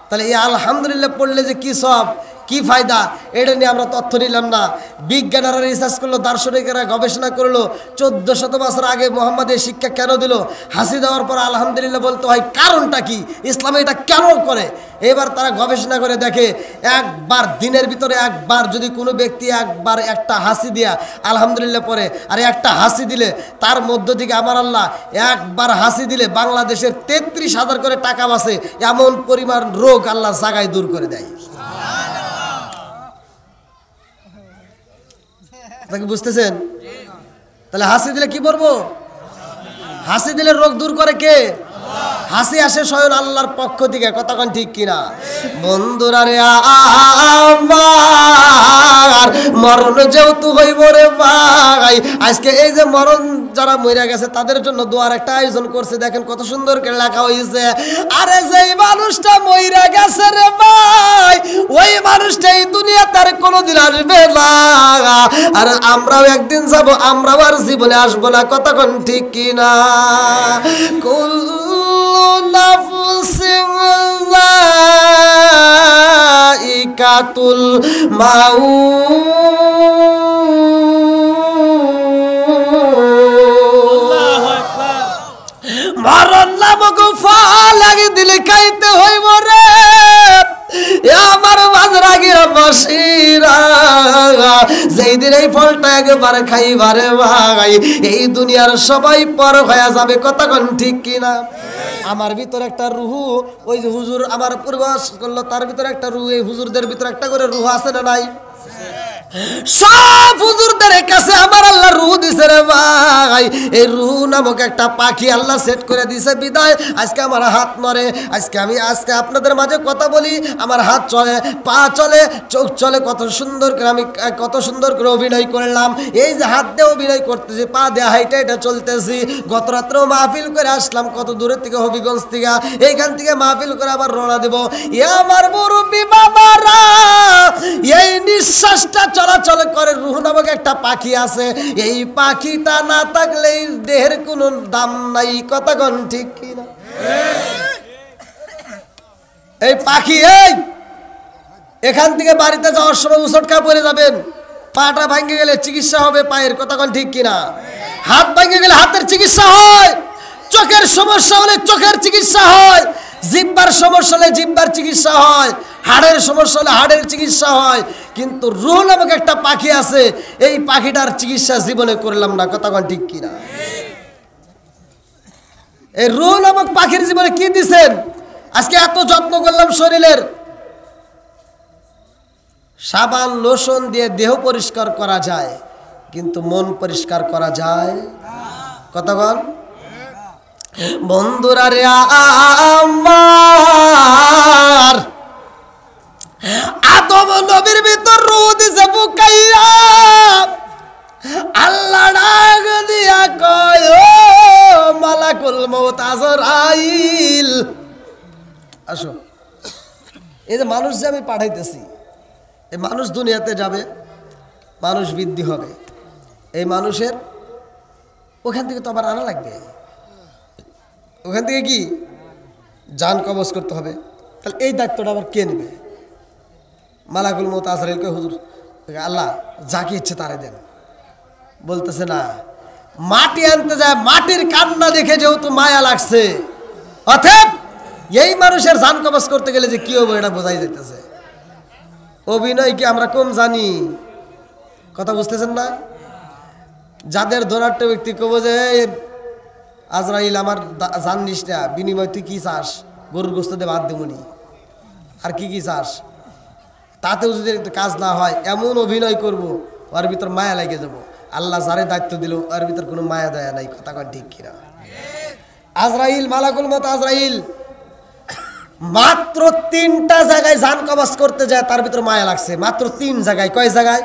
তাহলে এই আলহামদুলিল্লাহ পড়লে যে কি সব, কি ফায়দা, এটা নিয়ে আমরা তথ্য নিলাম না। বিজ্ঞানীরা রিসার্চ করলো, দার্শনিকেরা গবেষণা করলো, 1400 বছর আগে মোহাম্মদ এই শিক্ষা কেন দিল? হাসি দেওয়ার পর আলহামদুলিল্লাহ বলতে হয়, কারণটা কি? ইসলামে এটা কেন করে? এবার তারা গবেষণা করে দেখে, একবার দিনের ভিতরে একবার যদি কোনো ব্যক্তি একবার একটা হাসি দিয়া আলহামদুলিল্লাহ পড়ে, আর একটা হাসি দিলে তার মধ্য থেকে আমার আল্লাহ একবার হাসি দিলে বাংলাদেশের 33,000 করে টাকা বাঁচে, এমন পরিমাণ রোগ আল্লাহ জায়গায় দূর করে দেয়। বুঝতেছেন? তাহলে হাসি দিলে কি করবো? হাসি দিলে রোগ দূর করে কে? হাসি আসে স্বয়ং আল্লাহর পক্ষ থেকে, কতক্ষণ ঠিক কিনা? বন্ধুরা রে আমার, মরণ যেহেতু হইব রে ভাই, আজকে এই যে মরণ যারা মরে গেছে তাদের জন্য দোয়ার একটা আয়োজন করছে, দেখেন কত সুন্দর করে লেখা হয়েছে। আরে যেই মানুষটা মরে গেছে রে ভাই, ওই মানুষটা এই দুনিয়া তার কোনোদিন আসবে না, আর আমরাও একদিন যাব, আমরাও আর জীবনে আসবো না, কতক্ষণ ঠিক কিনা? নাফসিন যায়িকাতুল মাউত, মরণ নামক ফল আগে দিলে খাইতে হইব রে আমার মাঝরাগের বাসিরা, যেই দিন এই ফলটা একবার খাইবারে ভাই, এই দুনিয়ার সবাই পর হয়ে যাবে, কতক্ষণ ঠিক কিনা? আমার ভিতরে একটা রুহু, ওই যে হুজুর আমার পূর্বাস করলো, তার ভিতরে একটা রুহু, এই হুজুরদের ভিতরে একটা করে রুহু আছে না নাই? সব হুজুরদের কাছে আমার আল্লাহ রুহ দিছে রে ভাই। এই রুহ নামক একটা পাখি আল্লাহ সেট করে দিছে, বিদায় আজকে আমার হাত নড়ে, আজকে আপনাদের মাঝে কথা বলি, আমার হাত চলে, পা চলে, চোখ চলে, কত সুন্দর করে আমি কত সুন্দর করে অভিনয় করলাম। এই যে হাত দিয়ে অভিনয় করতেছি, পা দিয়ে হাইটা এটা চলতেছি। গত রাত্রেও মাহফিল করে আসলাম কত দূরের থেকে, হবিগঞ্জ থেকে, এইখান থেকে মাহফিল করে আবার রওনা দেব। আমার মুরব্বি বাবারা, এই নিঃশ্বাসটা চলাচল করে রুহ নামক একটা পাখি আছে, এই পাখিটা না থাকলে দেহের কোনো দাম নাই, কতক্ষণ ঠিক কিনা? এই পাখি এখান থেকে বাড়িতে যাওয়ার সময় উচটকা পড়ে যাবেন, পাটা ভাঙে গেলে চিকিৎসা হবে পায়ের, কতক্ষণ ঠিক কিনা? হাত ভাঙে গেলে হাতের চিকিৎসা হয়, চোখের সমস্যা হলে চোখের চিকিৎসা হয়, জিহ্বার সমস্যা হলে জিহ্বার চিকিৎসা হয়, হাড়ের সমস্যা হলে হাড়ের চিকিৎসা হয়। কিন্তু রুহ নামক একটা পাখি আছে, এই পাখিটার চিকিৎসা জীবনে করলাম না, কতক্ষণ ঠিক কিনা? এই রুহ নামক পাখির জীবনে কি দিছেন? আজকে এত যত্ন করলাম শরীরের, সাবান লোশন দিয়ে দেহ পরিষ্কার করা যায়, কিন্তু মন পরিষ্কার করা যায় কথা বল বন্ধুরা রে আমার। আদম নবীর ভিতর রূহ দিছে বুকাইয়া, আল্লাহ ডাক দিয়া কয় ও মালাকুল মউত আজরাইল আসো। এই যে মানুষ যে আমি পাঠাইতেছি, এই মানুষ দুনিয়াতে যাবে, মানুষ বৃদ্ধি হবে, এই মানুষের ওখান থেকে তো আবার আনা লাগবে, ওখান থেকে কি জান কবজ করতে হবে। তাহলে এই দায়িত্বটা আবার কে নেবে? মালাকুল মউত আজরাইলকে হুজুর আল্লাহ যাকে ইচ্ছে তারে দেন। বলতেছে না, মাটি আনতে যায়, মাটির কান্না দেখে যেহেতু মায়া লাগছে, অতএব এই মানুষের জান কবজ করতে গেলে যে কি হবে এটা বোঝাই যাইতেছে। অভিনয় কি আমরা কম জানি? কথা বুঝতেছেন না? যাদের ধনাঢ্য ব্যক্তি কব যে আজরাইল আমার জান নিস না, বিনিময় তুই কি চাস? গরুর গোস্ত দিয়ে ভাত দেবনি, আর কি কি চাস? তাতেও যদি কাজ না হয় এমন অভিনয় করব ওর ভিতর মায়া লেগে যাব। আল্লাহ যারে দায়িত্ব দিল ওর ভিতর কোনো মায়া দয়া নাই। কথা কন ঠিক কিনা? আজরাইল মালাকুল মউত আজরাইল মাত্র 3টা জায়গায় জান কবজ করতে যায়, তার ভিতর মায়া লাগছে মাত্র 3 জায়গায়। কয় জায়গায়?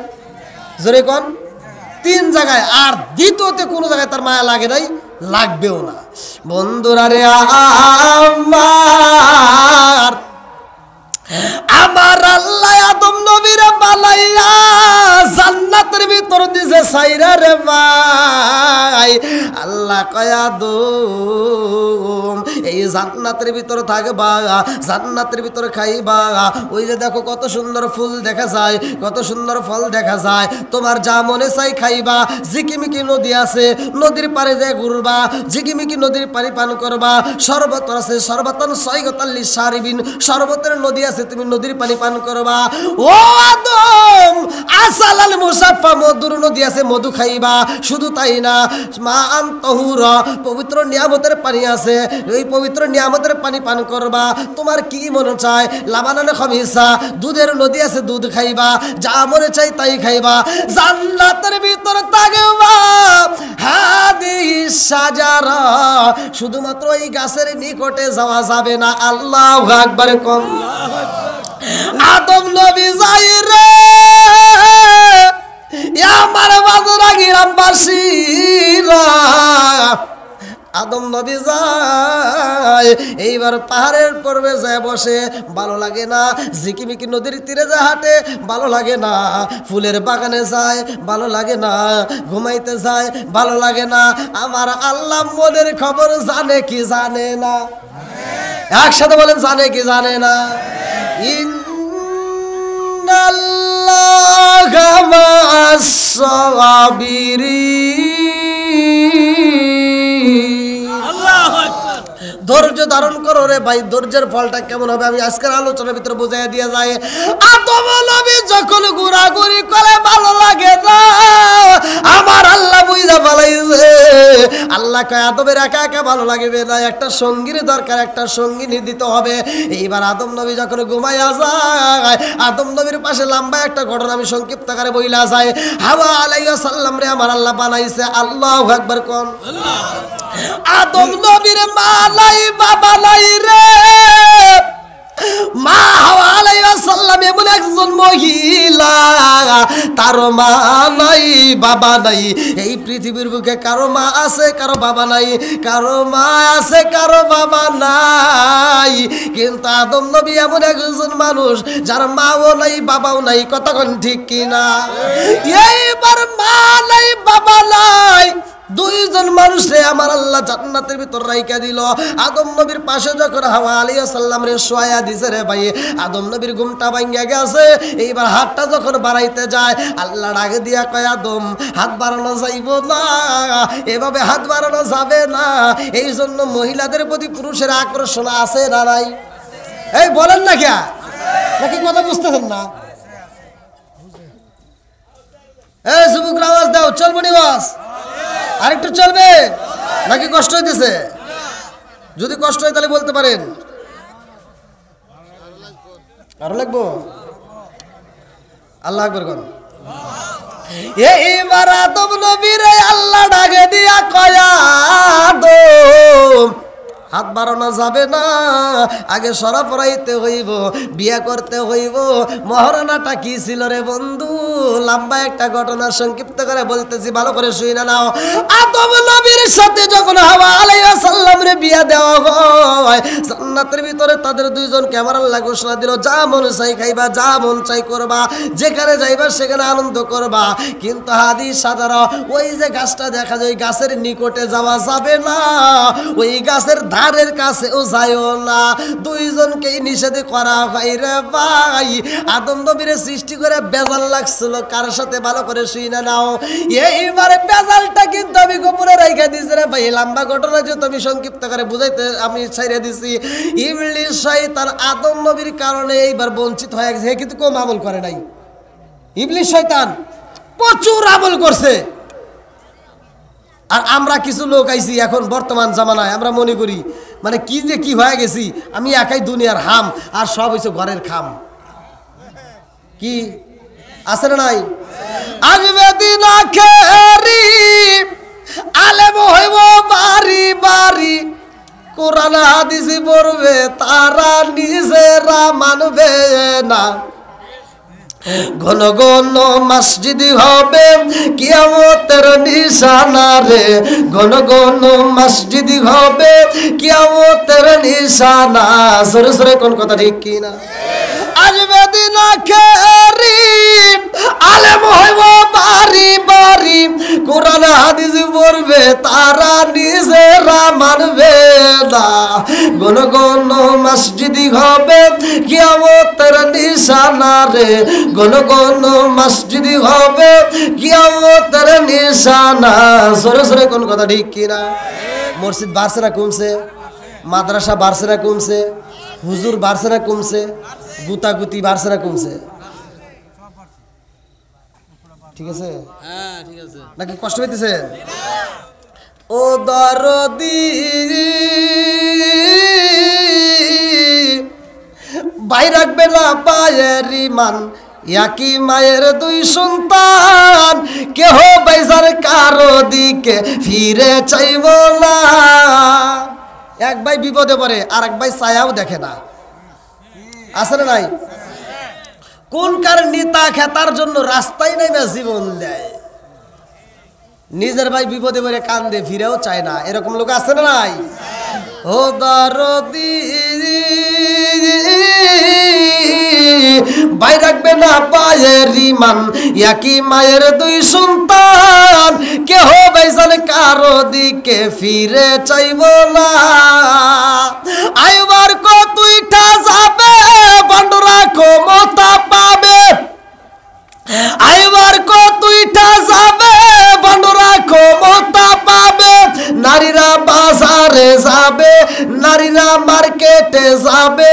জোরে কোন? 3 জায়গায়। আর দ্বিতীয়তে কোনো জায়গায় তার মায়া লাগে নাই, লাগবেও না। বন্ধুরা রে আমার, আমার আল্লাহ আদম নবীরে বানাইয়া জান্নাতের ভিতর দিছে সাইরা রে ভাই। আল্লাহ কয় আদম এই জান্নাতের ভিতর থাকবা, জান্নাতের ভিতর খাইবা। ওই যে দেখো কত সুন্দর ফুল দেখা যায়, কত সুন্দর ফল দেখা যায়, তোমার যা মনে চাই খাইবা। ঝিকিমিকি নদী আছে, নদীর পাড়ে যায় ঘুরবা, ঝিকিমিকি নদীর পানি পান করবা। শরবত আছে, শরবতান সয়গতাল্লি সারিবিন, শরবতের নদী আছে, তুমি নদীর পানি পান করবা। ও আদম আসালাল মুসাফা, মধুর নদী আছে, মধু খাইবা। শুধু তাই না, মা আনতাহুরা, পবিত্র নিয়ামতের পানি আছে, ওই পবিত্র নিয়ামতের পানি পান করবা। তোমার কি মনে চায়? লাবানান খামিসা, দুধের নদী আছে, দুধ খাইবা, যা মনে চাই তাই খাইবা। জান্নাতের ভিতর থাকবা হাদিস সাজারা, শুধুমাত্র এই গাছের নিকটে যাওয়া যাবে না। আল্লাহু আকবার কম। আদম নবী যাই রে আমার বাজারা গ্রামবাসীরা, আদম নবী যায় এইবার পাহাড়ের পর্বে যায় বসে, ভালো লাগে না। ঝিকিমিকি নদীর তীরে যায় হাঁটে, ভালো লাগে না। ফুলের বাগানে যায়, ভালো লাগে না। ঘুমাইতে যায়, ভালো লাগে না। আমার আল্লাহ মনের খবর জানে কি জানে না? একসাথে বলেন, জানে কি জানে না? ইন্নাল্লাহা মা'আস সাবিরিন। আল্লাহু আকবার। ধৈর্য ধারণ করো রে ভাই। ধৈর্যের ফলটা কেমন হবে আমি আজকের আলোচনার ভিতরে বুঝাইয়া দিয়ে যায়। আদম নবী যখন ঘোরাঘুরি করে ভালো লাগে না, আমার আল্লাহ বুঝা ফেলাইছে। আল্লাহ কয় আদমের একা একা ভালো লাগবে না, একটা সঙ্গীর দরকার, একটা সঙ্গিনী দিতে হবে। এইবার আদম নবী যখন ঘুমাইয়া যায়, আদম নবীর পাশে লম্বা একটা ঘটনা আমি সংক্ষিপ্ত আকারে বইলা যায়। হাওয়া আলাইহিস সালাম রে আমার আল্লাহ বানাইছে। আল্লাহু আকবার কোন। আদম নবীর মা নাই, বাবা নাই রে। মা হাওয়া আলাইহিস সালাম এমন একজন মহিলা, তার মা নাই, বাবা নাই। এই পৃথিবীর বুকে কারো মা আছে, কারো বাবা নাই, কারো মা আছে, কারো বাবা নাই। কিন্তু আদম নবী এমন একজন মানুষ যার মাও নাই, বাবাও নাই। কতক্ষণ ঠিক কিনা? এইবার মা নাই, বাবা নাই, দুইজন মানুষে আমার আল্লাহ জান্নাতের ভিতর রাইখা দিল। আদম নবীর পাশে যখন হাওয়া আলাইহিস সালাম রে শোয়া দিছে রে ভাই, আদম নবীর ঘুমটা ভাঙ্গা গেছে। এইবার হাতটা যখন বাড়াইতে যায়, আল্লাহ ডাক দিয়া কয় আদম হাত বাড়ানো যাইব না, এভাবে হাত বাড়ানো যাবে না। এই জন্য মহিলাদের প্রতি পুরুষের আকর্ষণ আছে না নাই? এই বলেন না কে, নাকি কথা বুঝতেছেন না? এই যুবকরা আওয়াজ দাও, চলবো নি বাস? আরেকটু চলবে নাকি কষ্ট হইতেছে? যদি কষ্ট হয় তাহলে বলতে পারেন, আরো লাগবো। আল্লাহ আকবার কোন। এইবার আদম নবীরে আল্লাহ ডাকে দিয়া কয় আদম হাত বাড়ানো যাবে না, আগে সরা পড়াইতে হইব, বিয়া করতে হইব। মহারণাটা কি ছিল রে বন্ধু? লম্বা একটা ঘটনা সংক্ষিপ্ত করে বলতেছি, ভালো করে শুনে নাও। আদম নবীর সাথে যখন হাওয়া আলাইহিস সালাম রে বিয়া দেওয়া হয়, জান্নাতের ভিতরে তাদের দুইজনকে আমার আল্লাহ ঘোষণা দিল, যা মন চাই খাইবা, যা মন চাই করবা, যেখানে যাইবা সেখানে আনন্দ করবা। কিন্তু হাদিস সাধারণ ওই যে গাছটা দেখা যায়, ওই গাছের নিকটে যাওয়া যাবে না, ওই গাছের ধারের কাছেও যাইও না। দুইজনকেই নিষেধ করা হয় রে ভাই। আদম নবীরে সৃষ্টি করে বেজাল লাগছিল কার সাথে? ভালো করে শুনে নাও। এইবারে বেজালটা কিন্তু আমি গোপনে রেখে দিছি রে ভাই। লম্বা ঘটনা যেহেতু আমি সংক্ষিপ্ত করে বুঝাইতে আমি ছেড়ে দিছি। ইবলিস শয়তান আদম নবীর কারণে এইবার বঞ্চিত হয়ে গেছে। কিন্তু কম আমল করে নাই। ইবলিস শয়তান প্রচুর আমল করছে। আর আমরা কিছু লোক আইছি এখন বর্তমান জামানায়, আমরা মনে করি মানে কি যে কি হয়ে গেছি, আমি একাই দুনিয়ার হাম আর সব হইছে ঘরের খাম। কি আছে না নাই? আসবে দিন আখেরি আলেম হইব বাড়ি বাড়ি, কোরআন হাদিস পড়বে তারা নিজেরা মানবে না। ঘন ঘন মসজিদ হবে কিয়ামতের নিশানা রে, ঘন ঘন মসজিদ হবে কিয়ামতের নিশানা। সরে সরে কোন কথা ঠিক কি না? আসবে দিন আখেরি আলেম হইব বাড়ি বাড়ি, কোরআন হাদিস পড়বে তারা নিজেরা মানবে না। ঘন ঘন মসজিদ হবে কিয়ামতের নিশানা রে, ঘন ঘন মসজিদ হবে কিয়ামতের নিশানা। সরে সরে কোন কথা ঠিক কিনা? মসজিদ বাড়ছে না কমছে? মাদ্রাসা বাড়ছে না কমছে? হুজুর বাড়ছে না কমছে? গুতাগুতি বাড়ছে না কমছে? ঠিক আছে, হ্যাঁ ঠিক আছে, নাকি কষ্ট হইতেছেন? ও দরদি ভাই রাখবে না পায়ের ইমান, একই মায়ের দুই সন্তান, কেহ বাইজার কারো দিকে ফিরে চাইব না। এক ভাই বিপদে পড়ে আর এক ভাই ছায়াও দেখে না। আছে না নাই? কোন কার নেতা খেতার জন্য রাস্তায় নাই না জীবন দেয়। নিজের ভাই বিপদে পড়ে কান্দে, ফিরেও চায় না। এরকম লোক আছে না নাই? ও দরদি ভাই রাখবে না পায়ের ইমান, একই মায়ের দুই সন্তান, কেহ বাইজান কারো দিকে ফিরে চাইব না। আইবার কতইটা যাবে বন্ধুরা ক্ষমতা পাবে, আইবার কতইটা যাবে বন্ধুরা ক্ষমতা পাবে। নারীরা বাজারে যাবে, নারীরা মার্কেটে যাবে,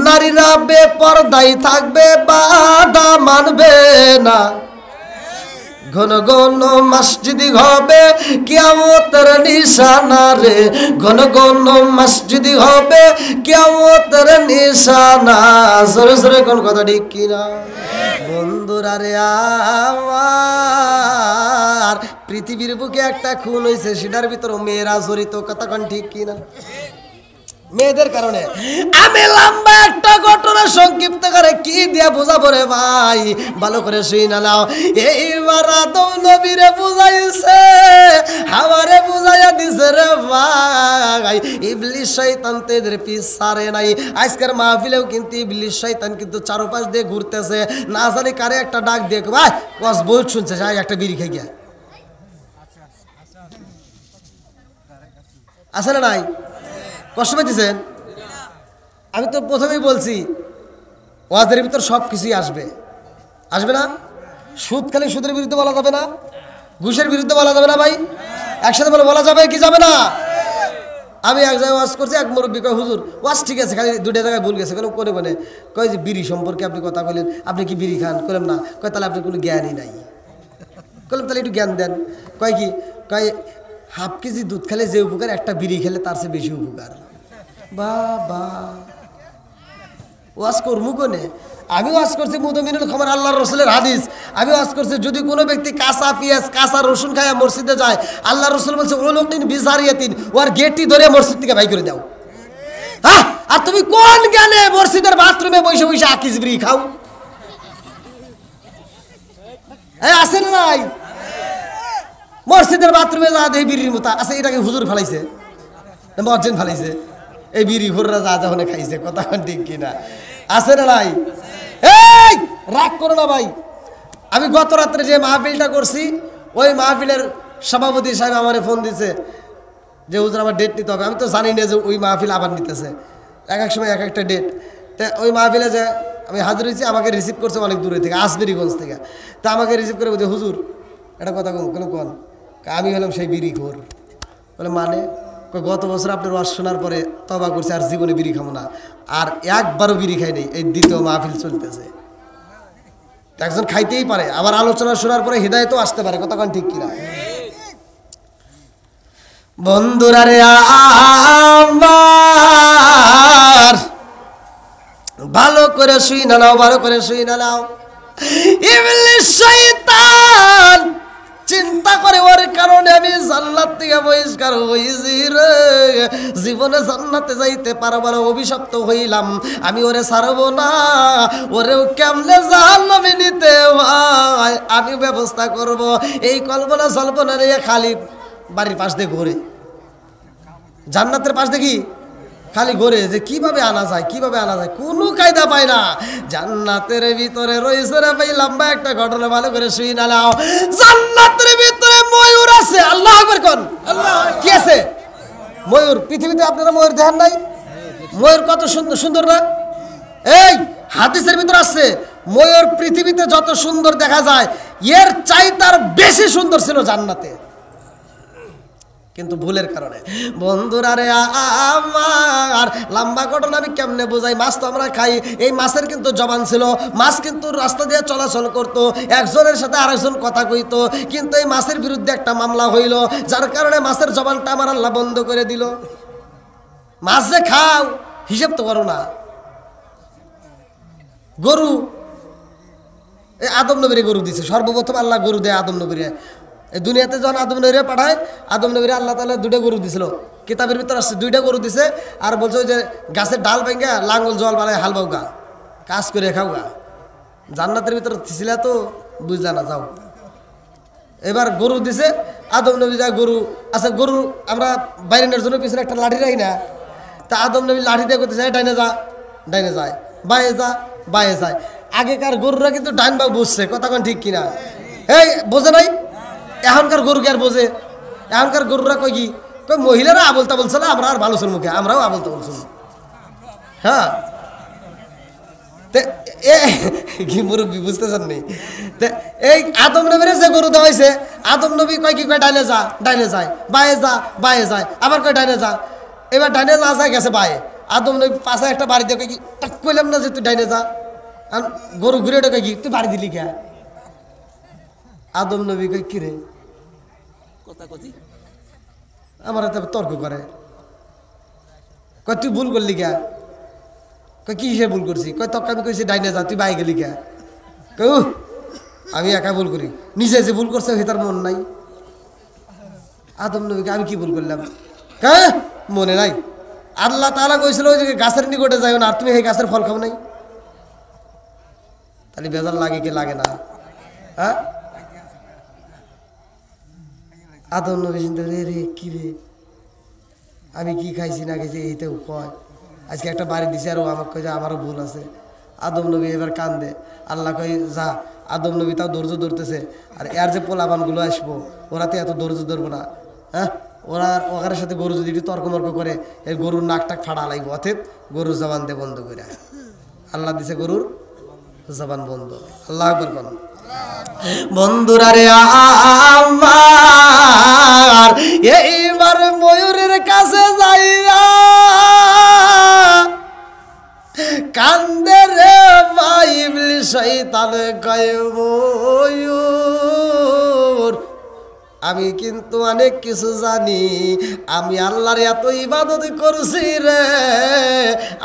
নারীরা বেপরদাই থাকবে, বাধা মানবে না। ঘন ঘন মসজিদ হবে কিয়ামতের নিশানা রে, ঘন ঘন মসজিদ হবে কিয়ামতের নিশানা। সরে সরে কোন কথা ঠিক কিনা? বন্ধুরা রে আমার, পৃথিবীর বুকে একটা খুন হয়েছে, সেটার ভিতরে মেয়েরা জড়িত। কথা কোন ঠিক কিনা? মেয়েদের কারণে। আমি লম্বা একটা ঘটনা সংক্ষিপ্ত করে কি দিয়ে বোঝাবো রে ভাই, ভালো করে শুনে নাও। এইবার আদম নবীরে বুঝাইছে, হাওয়ারে বুঝাইয়া দিছে রে ভাই। ইবলিস শয়তান তো এদের পিছ ছাড়ে নাই। আজকের মাহফিলেও কিন্তু ইবলিস শয়তান কিন্তু চারপাশ দিয়ে ঘুরতেছে। না জানি কারে একটা ডাক দিয়ে ভাই কস বই শুনছে, যাই একটা বিড়ি খেয়ে গিয়া। আছে না নাই? কষ্ট পেতেছেন? আমি তো প্রথমেই বলছি ওয়াজের ভিতর সব কিছুই আসবে, আসবে না? সুদ খালি সুদের বিরুদ্ধে বলা যাবে না, ঘুষের বিরুদ্ধে বলা যাবে না ভাই, একসাথে বলা যাবে কি যাবে না? আমি এক জায়গায় ওয়াজ করছি, এক মুরব্বী কয় হুজুর ওয়াজ ঠিক আছে, খালি দুটো জায়গায় ভুল গেছে। কেন কোনে কোনে? কয় যে বিড়ি সম্পর্কে আপনি কথা বললেন, আপনি কি বিড়ি খান? করলাম না। কয় তাহলে আপনার কোনো জ্ঞানই নাই। করলাম তাহলে একটু জ্ঞান দেন। কয় কি? কয় হাফ কেজি দুধ খেলে যে উপকার, একটা বিড়ি খেলে তার চেয়ে বেশি উপকার। বাবা ওয়াজ করমু কোনে? আমি ওয়াজ করছি মুদমিনুল খবর আল্লাহর রসুলের হাদিস। আমি ওয়াজ করছি যদি কোনো ব্যক্তি কাঁচা পেঁয়াজ কাঁচা রসুন খায় মসজিদে যায়, আল্লাহ রসুল বলছে ওলকিন বিজারিয়াতিন, ওর গেটটি ধরে মসজিদ থেকে বাই করে দাও। হ্যাঁ, আর তুমি কোন জ্ঞানে মসজিদের বাথরুমে বসে বসে আকিস বিড়ি খাও? আছে না নাই? মসজিদের বাথরুমে যা দেয় বিড়ির মতো আছে, এটাকে হুজুর ফেলাইছে না মসজিদ ফেলাইছে? এই বিড়ি ঘুররা যা যখন খাইছে, কথা ঠিক কিনা? আছে না নাই? এই রাগ করো না ভাই। আমি গত রাত্রে যে মাহফিলটা করছি, ওই মাহফিলের সভাপতি সাহেব আমার ফোন দিছে যে হুজুর আমার ডেট নিতে হবে। আমি তো জানি না যে ওই মাহফিল আবার নিতেছে, এক এক সময় এক একটা ডেট। তা ওই মাহফিলে যে আমি হাজির হয়েছি, আমাকে রিসিভ করছে অনেক দূরে থেকে, আসবেরিগঞ্জ থেকে। তা আমাকে রিসিভ করে বলছে হুজুর এটা কথা কোনো কোন? আমি হলাম সেই বিড়ি খোর। বলে মানে? গত বছর আপনার ওয়াজ শোনার পরে তবা করছে আর জীবনে বিড়ি খাবো না, আর একবারও বিড়ি খাই নেই। এই দ্বিতীয় মাহফিল চলতেছে, একজন খাইতেই পারে, আবার আলোচনা শোনার পরে হৃদায়তও আসতে পারে, কতক্ষণ ঠিক কিনা? বন্ধুরা রে আমার ভালো করে শুই না নাও, ভালো করে শুই না নাও। ইবলিস শয়তান চিন্তা করে ওর কারণে আমি জান্নাত থেকে বহিষ্কার হইছি রে, জীবনে জান্নাতে যাইতে পারবো না, অভিশপ্ত হইলাম। আমি ওরে ছাড়বো না, ওরেও কেমনে জাহান্নামে নিতে হয় আমি ব্যবস্থা করব। এই কল্পনা জল্পনা নিয়ে খালি বাড়ির পাশ দিয়ে ঘুরে, জান্নাতের পাশ দেখি খালি ঘুরে যে কিভাবে আনা যায়, কিভাবে আনা যায়, কোনো কায়দা পায় না। জান্নাতের ভিতরে রয়েছে রে ভাই লম্বা একটা ঘটনা, ভালো করে শুই না নাও। জান্নাতের ভিতরে ময়ূর আছে। আল্লাহ আকবার কোন? কি আছে? ময়ূর। পৃথিবীতে আপনারা ময়ূর দেখেন নাই? ময়ূর কত সুন্দর সুন্দর না? এই হাদিসের ভিতরে আছে ময়ূর পৃথিবীতে যত সুন্দর দেখা যায় এর চাই তার বেশি সুন্দর ছিল জান্নাতে, কিন্তু ভুলের কারণে। বন্ধুরা রে আমার লম্বা ঘটনা আমি কেমনে বোঝাই? মাছ তো আমরা খাই, এই মাছের কিন্তু জবান ছিল, মাছ কিন্তু রাস্তা দিয়ে চলাচল করতো, একজনের সাথে আরেকজন কথা কইতো, কিন্তু এই মাছের বিরুদ্ধে একটা মামলা হইল, যার কারণে মাছের জবানটা আমার আল্লাহ বন্ধ করে দিল। মাছ যে খাও হিসেব তো করো না। গরু, এই আদম নবীরে গরু দিছে, সর্বপ্রথম আল্লাহ গরু দেয় আদম নবীরে। এই দুনিয়াতে যখন আদম নবীরে পাঠায়, আদম নবীরে আল্লাহ তাআলা দুইটা গরু দিছিল, কিতাবের ভিতরে আসছে দুইটা গরু দিছে। আর বলছে ওই যে গাছের ডাল ভেঙে লাঙ্গল জল বানায় হাল বাউ গা, কাজ করে খাও গা। জান্নাতের ভিতরে ছিল তো বুঝলা না, যাও। এবার গরু দিছে, আদম নবী যায় গরু, আচ্ছা গরু আমরা বাইরের জন্য পিছনে একটা লাঠি রাখি না, তা আদম নবী লাঠি দিয়ে করতে চায় ডাইনে যা, ডাইনে যায়, বায়ে যা, বায়ে যায়। আগেকার গরুরা কিন্তু ডাইন বা বুঝছে, কথা কোন ঠিক কিনা? এই বোঝে নাই? এখনকার গরু কি আর বোঝে? এখনকার গরুরা কই কি কই মহিলারা আবল তাবল ছিল, আমরা আর ভালো মুখে আমরাও আবল তাবল শুনি। হ্যাঁ, কি মুরব্বী বুঝতেছেন নি? এই আদম নবীর যে গরু দেওয়া হয়েছে, আদম নবী কয় কি কয় ডাইনে যা, ডাইনে যায়, বায়ে যা, বায়ে যায়, আবার কয় ডাইনে যা। এবার ডাইনে যা যায় গেছে বায়ে, আদম নবী পাশে একটা বাড়ি দিয়ে কয় কি টাক কইলাম না যে তুই ডাইনে যা, গরু ঘুরে ওটা কয় কি তুই বাড়ি দিলি কে? আদম নবী কয় কি রে কথা কথি, আমার হাতে তর্ক করে, কয় তুই ভুল করলি কে? কয় কি হিসেবে ভুল করছি? কয় তক আমি কইছি ডাইনে যা, তুই বাই গেলি কে? কয় আমি একা ভুল করি, নিজে যে ভুল করছে সে তার মন নাই। আদম নবীকে আমি কি ভুল করলাম? হ্যাঁ মনে নাই, আল্লাহ তাআলা কইছিল ওই যে গাছের নিকটে যাইও না, আর তুমি এই গাছের ফল খাও নাই। তাহলে বেজার লাগে কি লাগে না? হ্যাঁ, আদম নবী চিন্তা রে কি রে আমি কি খাইছি না খাইছি এইতেও কয়, আজকে একটা বাড়ি দিছে আর আমাকে কয় যে আমারও ভুল আছে। আদম নবী এবার কান্দে, আল্লাহ কয় যা। আদম নবী তাও ধৈর্য ধরতেছে, আর এর যে পোলাবানগুলো আসবো ওরা তো এত ধৈর্য ধরবো না। হ্যাঁ, ওরা ওখানের সাথে গরু যদি তর্কমর্ক করে এই গরুর নাক টাক ফাড়া লাগবে, অতএব গরুর জবান দিয়ে বন্ধ করে আল্লাহ দিছে গরুর জবান বন্ধ। আল্লাহ আকবার কোন? বন্ধুরা রে আমার এইবার ময়ূরের কাছে যাইয়া কান্দে রে ভাই ইবলিস শয়তান কয় ময়ূর আমি কিন্তু অনেক কিছু জানি, আমি আল্লাহর এত ইবাদত করছি রে,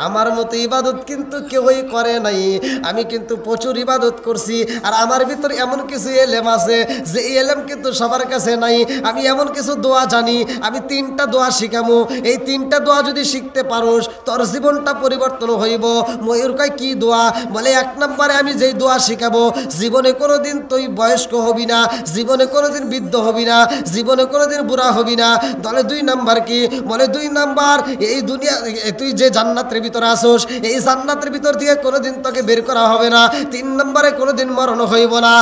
আমার মতো ইবাদত কিন্তু কেউই করে নাই। আমি কিন্তু প্রচুর ইবাদত করছি, আর আমার ভিতর এমন কিছু এলেম আছে যে এলেম কিন্তু সবার কাছে নাই। আমি এমন কিছু দোয়া জানি, আমি 3টা দোয়া শিখামো, এই 3টা দোয়া যদি শিখতে পারোস তোর জীবনটা পরিবর্তন হইব। ময়ূর কয় কি দোয়া? বলে 1 নম্বরে আমি যেই দোয়া শিখাবো, জীবনে কোনোদিন তুই বয়স্ক হবি না, জীবনে কোনোদিন বৃদ্ধ হবি না, জীবনে কোনোদিন বুড়া হবি না। তাহলে 2 নাম্বার কি? বলে 2 নাম্বার এই দুনিয়া, তুই যে জান্নাতের ভিতরে আসোস, এই জান্নাতের ভিতর থেকে কোনোদিন তোকে বের করা হবে না। 3 নম্বরে কোনোদিন মরণ হইব না।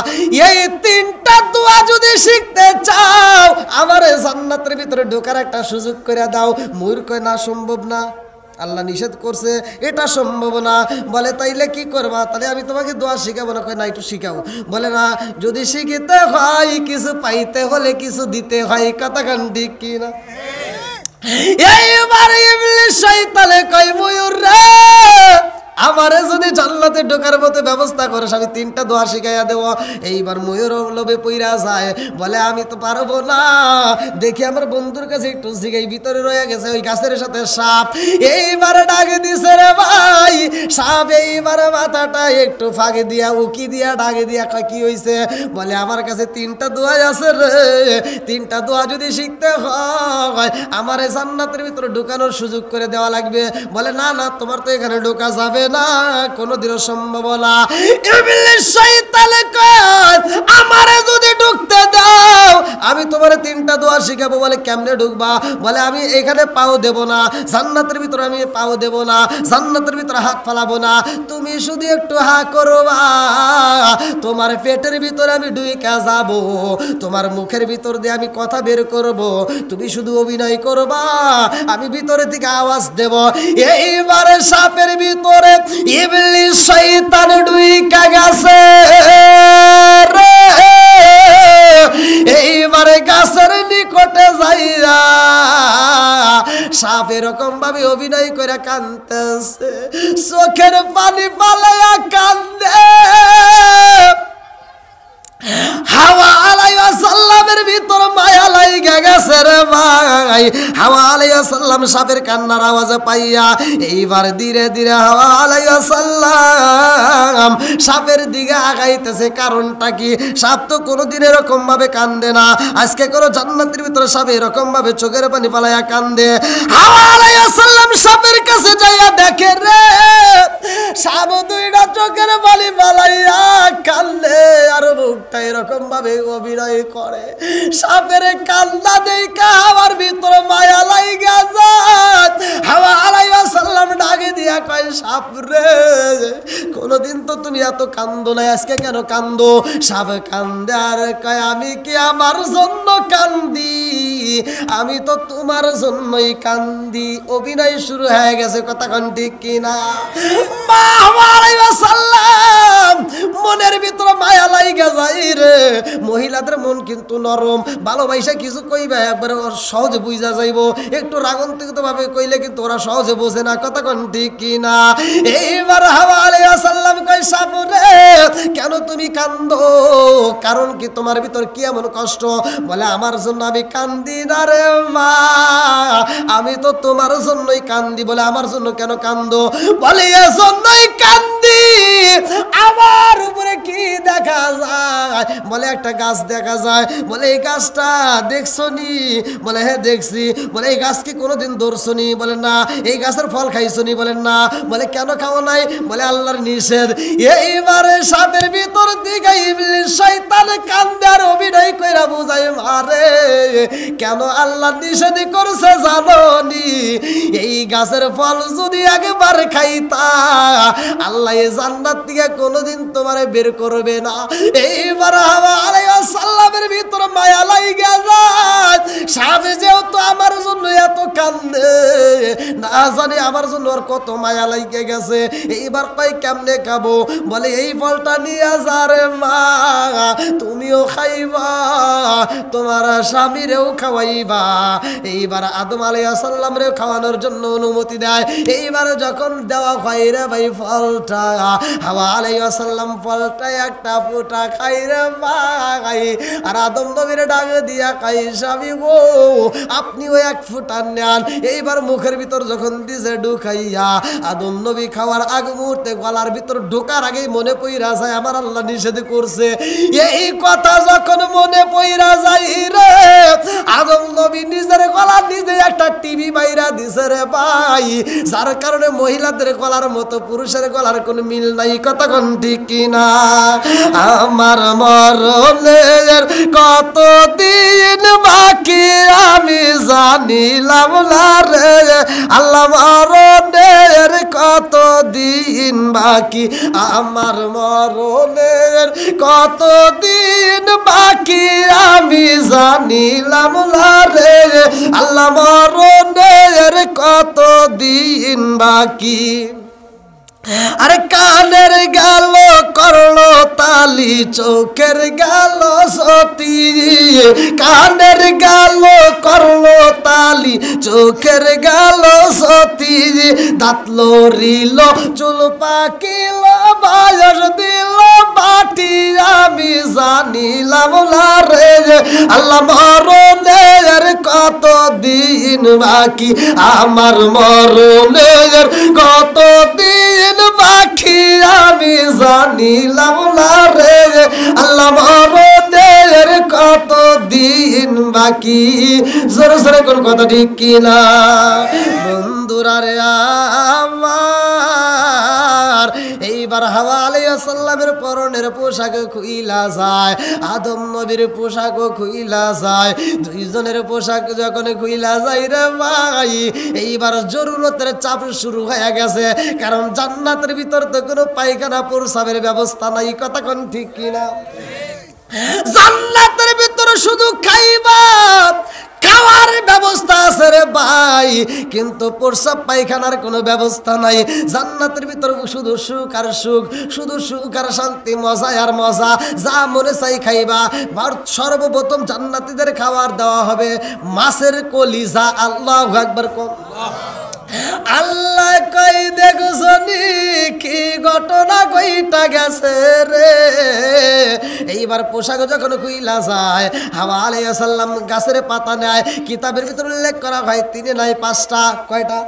এই 3টা দোয়া যদি শিখতে চাও, আমার জান্নাতের ভিতরে ঢোকার একটা সুযোগ করে দাও। ময়ূর কয় না, সম্ভব না, আল্লাহ নিষেধ করছে, এটা সম্ভব না। বলে তাইলে কি করবা? তাহলে আমি তোমাকে দোয়া শিখাবো না। কয় না, একটু শিখাও। বলে না, যদি শিখিতে হয় কিছু পাইতে হলে কিছু দিতে হয়, কথা কান ঠিক কি না? এইবার ইবলিস শয়তানে কয় ময়ূর রে, আমারে যদি জান্নাতে ঢোকার মতো ব্যবস্থা করিস আমি 3টা দোয়া শিখাইয়া দেব। এইবার ময়ূর লোভে পইরা যায়, বলে আমি তো পারবো না, দেখি আমার বন্ধুর কাছে একটু শিখাই। ভিতরে রয়ে গেছে ওই গাছের সাথে সাপ। এইবারে ডাকে দিছে রে ভাই সাপ, এইবারে মাথাটা একটু ফাঁকে দিয়া উকি দিয়া ডাকে দিয়া কয় কি হইছে? বলে আমার কাছে 3টা দোয়া আছে রে, 3টা দোয়া যদি শিখতে হয় আমার জান্নাতের ভিতরে ঢোকানোর সুযোগ করে দেওয়া লাগবে। বলে না না, তোমার তো এখানে ঢোকা যাবে না, কোনোদিনও সম্ভব না। ইবলিস শয়তানে কয় আমারে যদি ঢুকতে দাও আমি তোমারে 3টা দোয়া শিখাবো। বলে কেমনে ঢুকবা? বলে আমি এখানে পাও দেব না, জান্নাতের ভিতরে আমি পাও দেব না, জান্নাতের ভিতরে হাত ফালাবো না, তুমি শুধু একটু হা করবা, তোমার পেটের ভিতরে আমি ঢুইকা যাব, তোমার মুখের ভিতর দিয়ে আমি কথা বের করব, তুমি শুধু অভিনয় করবা, আমি ভিতরে থেকে আওয়াজ দেব। এইবারে সাপের ভিতরে ইবলিস শয়তান ঢুইকা গেছে রে। এইবারে গাছের নিকটে যাইয়া সাপ এরকম ভাবে অভিনয় করে কাঁদতেছে, চোখের পানি পালাইয়া কান্দে। হাওয়া আলাইহিস সালামের ভিতর মায়া লাইগা গেছে রে ভাই। হাওয়া আলাইহিস সালাম সাপের কান্নার আওয়াজ পাইয়া এইবার ধীরে ধীরে হাওয়া আলাইহিস সালাম সাপের দিকে আগাইতেছে। কারণটা কি? সাপ তো কোনোদিন এরকম ভাবে কান্দে না, আজকে কোনো জান্নাতের ভিতরে সাপ এরকম ভাবে চোখের পানি পালাইয়া কান্দে। হাওয়া আলাইহিস সালাম সাপের কাছে যাইয়া দেখে রে সাপ 2টা চোখের পানি পালাইয়া কান্দে, আর মুখটা এরকম ভাবে অভিনয় করে। সাপের কান্না দেখা আমার ভিতরে মায়া লাইগা যায়। হাওয়া আলাইহিস সালাম ডাকে দিয়া কয় সাপ রে, কোনদিন তো তুমি এত কান্দো না, আজকে কেন কান্দো? সাপ কান্দে আর কয় আমি কি আমার জন্য কান্দি? আমি তো তোমার জন্যই কান্দি। অভিনয় শুরু হয়ে গেছে, কথা কোন ঠিক কিনা? হাওয়া আলাইহিস সালাম মনের ভিতরে মায়া লাইগা যায় রে। মহিলাদের মন কিন্তু নরম, ভালোবাসা কিছু কইবে একবারে সহজে বুঝা যাইব, একটু রাগান্বিত ভাবে কইলে কিন্তু ওরা সহজে বোঝে না, কথা কোন ঠিক কিনা? এইবার হাওয়া আলাইহিস সালাম কয় সাপ রে, কেন তুমি কান্দো? কারণ কি? তোমার ভিতর কি এমন কষ্ট? বলে আমার জন্য আমি কান্দি না রে মা, আমি তো তোমার জন্যই কান্দি। বলে আমার জন্য কেন কান্দো? বলে এজন্যই কান্দি আমার উপরে কি দেখা যায়? বলে একটা গাছ দেখা যায়। বলে এই গাছটা দেখছো নি? বলে হ্যাঁ দেখছি। বলে এই গাছ কি কোনোদিন ধরছো নি? বলে না। এই গাছের ফল খাইছো নি? বলে না। বলে কেন খাও নাই? বলে আল্লাহর নিষেধ। এইবারে সাপের ভিতর দিকে ইবলিস শয়তান কান্দে আর অভিনয় কইরা বুঝাই মারে, কেন আল্লাহ নিষেধ করছে জানো নি? এই গাছের ফল যদি একবার খাইতা আল্লাহ এই জান্নাত থেকে কোনোদিন তোমারে বের করবে না। এইবার হাওয়া আলাইহিস সালামের ভিতর মায়া লাইগা যায়। সাপ যেহেতু আমার জন্য এত কান্দে, না জানি আমার জন্য আর কত মায়া লাইগা গেছে। এইবার কই কেমনে খাবো? বলে এই ফলটা নিয়ে যা রে মা, তুমিও খাইবা তোমার স্বামীরেও খাওয়াইবা। এইবার আদম আলাইহিস সালাম রে খাওয়ানোর জন্য অনুমতি দেয়। এইবার যখন দেওয়া হয় রে ভাই ফলটা, হাওয়া আলাইহিস সালাম ফলটা একটা ফুটা খাই রে ভাই। আর আদম নবীর ডাক দিয়া খাই, স্বামী গো আপনিও এক ফুটা নেন। এইবার মুখের ভিতর যখন দিছে ঢুকাইয়া, আদম নবী খাওয়ার আগ মুহূর্তে গলার ভিতর ঢোকার আগেই মনে পইরা যায় আমার আল্লাহ নিষেধ করছে। এই কথা যখন মনে পইরা যায় রে, আদম নবী নিজের গলা নিজে একটা টিভি বাইরা দিছে রে ভাই, যার কারণে মহিলাদের গলার মতো পুরুষের গলার কোনো মিল নাই। কথা কোন ঠিক কিনা? আমার মরণের কত দিন বাকি আমি জানিলাম না রে আল্লাহ, মরণের কত দিন বাকি, আমার মরণের কত দিন বাকি আমি জানিলাম না রে আল্লাহ, মরণের কত দিন বাকি। আরে কানের গেল করলো তালি, চোখের গেল সতী, কানের গেল করলো তালি, চোখের গেল সতী, দাঁত লড়িল চুল পাকিল বয়স দিল বাটি আমি জানিলাম না রে আল্লাহ, মরণের কত দিন বাকি, আমার মরণের কত দিন বাকি আমি জানিলাম না রে আল্লাহ, মরণের কত দিন বাকি। জোরে জোরে কোন কথা ঠিক কিনা? বন্ধুরা রে আমার, এইবার হাওয়া আলাইহিস সালামের পরনের পোশাক খুইলা যায়, আদম নবীর পোশাকও খুইলা যায়, দুইজনের পোশাক যখন খুইলা যায় রে ভাই, এইবার জরুরতের চাপ শুরু হয়ে গেছে। কারণ জান্নাতের ভিতর তো কোনো পায়খানা প্রস্রাবের ব্যবস্থা নাই। কথা কোন ঠিক কিনা? জান্নাতের ভিতরে শুধু খাইবা, খাওয়ার ব্যবস্থা আছে রে ভাই, কিন্তু প্রস্রাব পায়খানার কোনো ব্যবস্থা নাই। জান্নাতের ভিতর শুধু সুখ আর সুখ, শুধু সুখ আর শান্তি, মজা আর মজা, যা মনে চাই খাইবা। সর্বপ্রথম জান্নাতীদের খাবার দেওয়া হবে মাছের কলিজা। আল্লাহু আকবার। আল্লাহ কই দেখছনি কি ঘটনা কইটা গেছে রে। এইবার পোশাক যখন খুইলা যায়, হাওয়া আলাইহিস সালাম গাছের পাতা নেয়। কিতাবের ভিতর উল্লেখ করা হয় 3 নাই 5টা। কয়টা?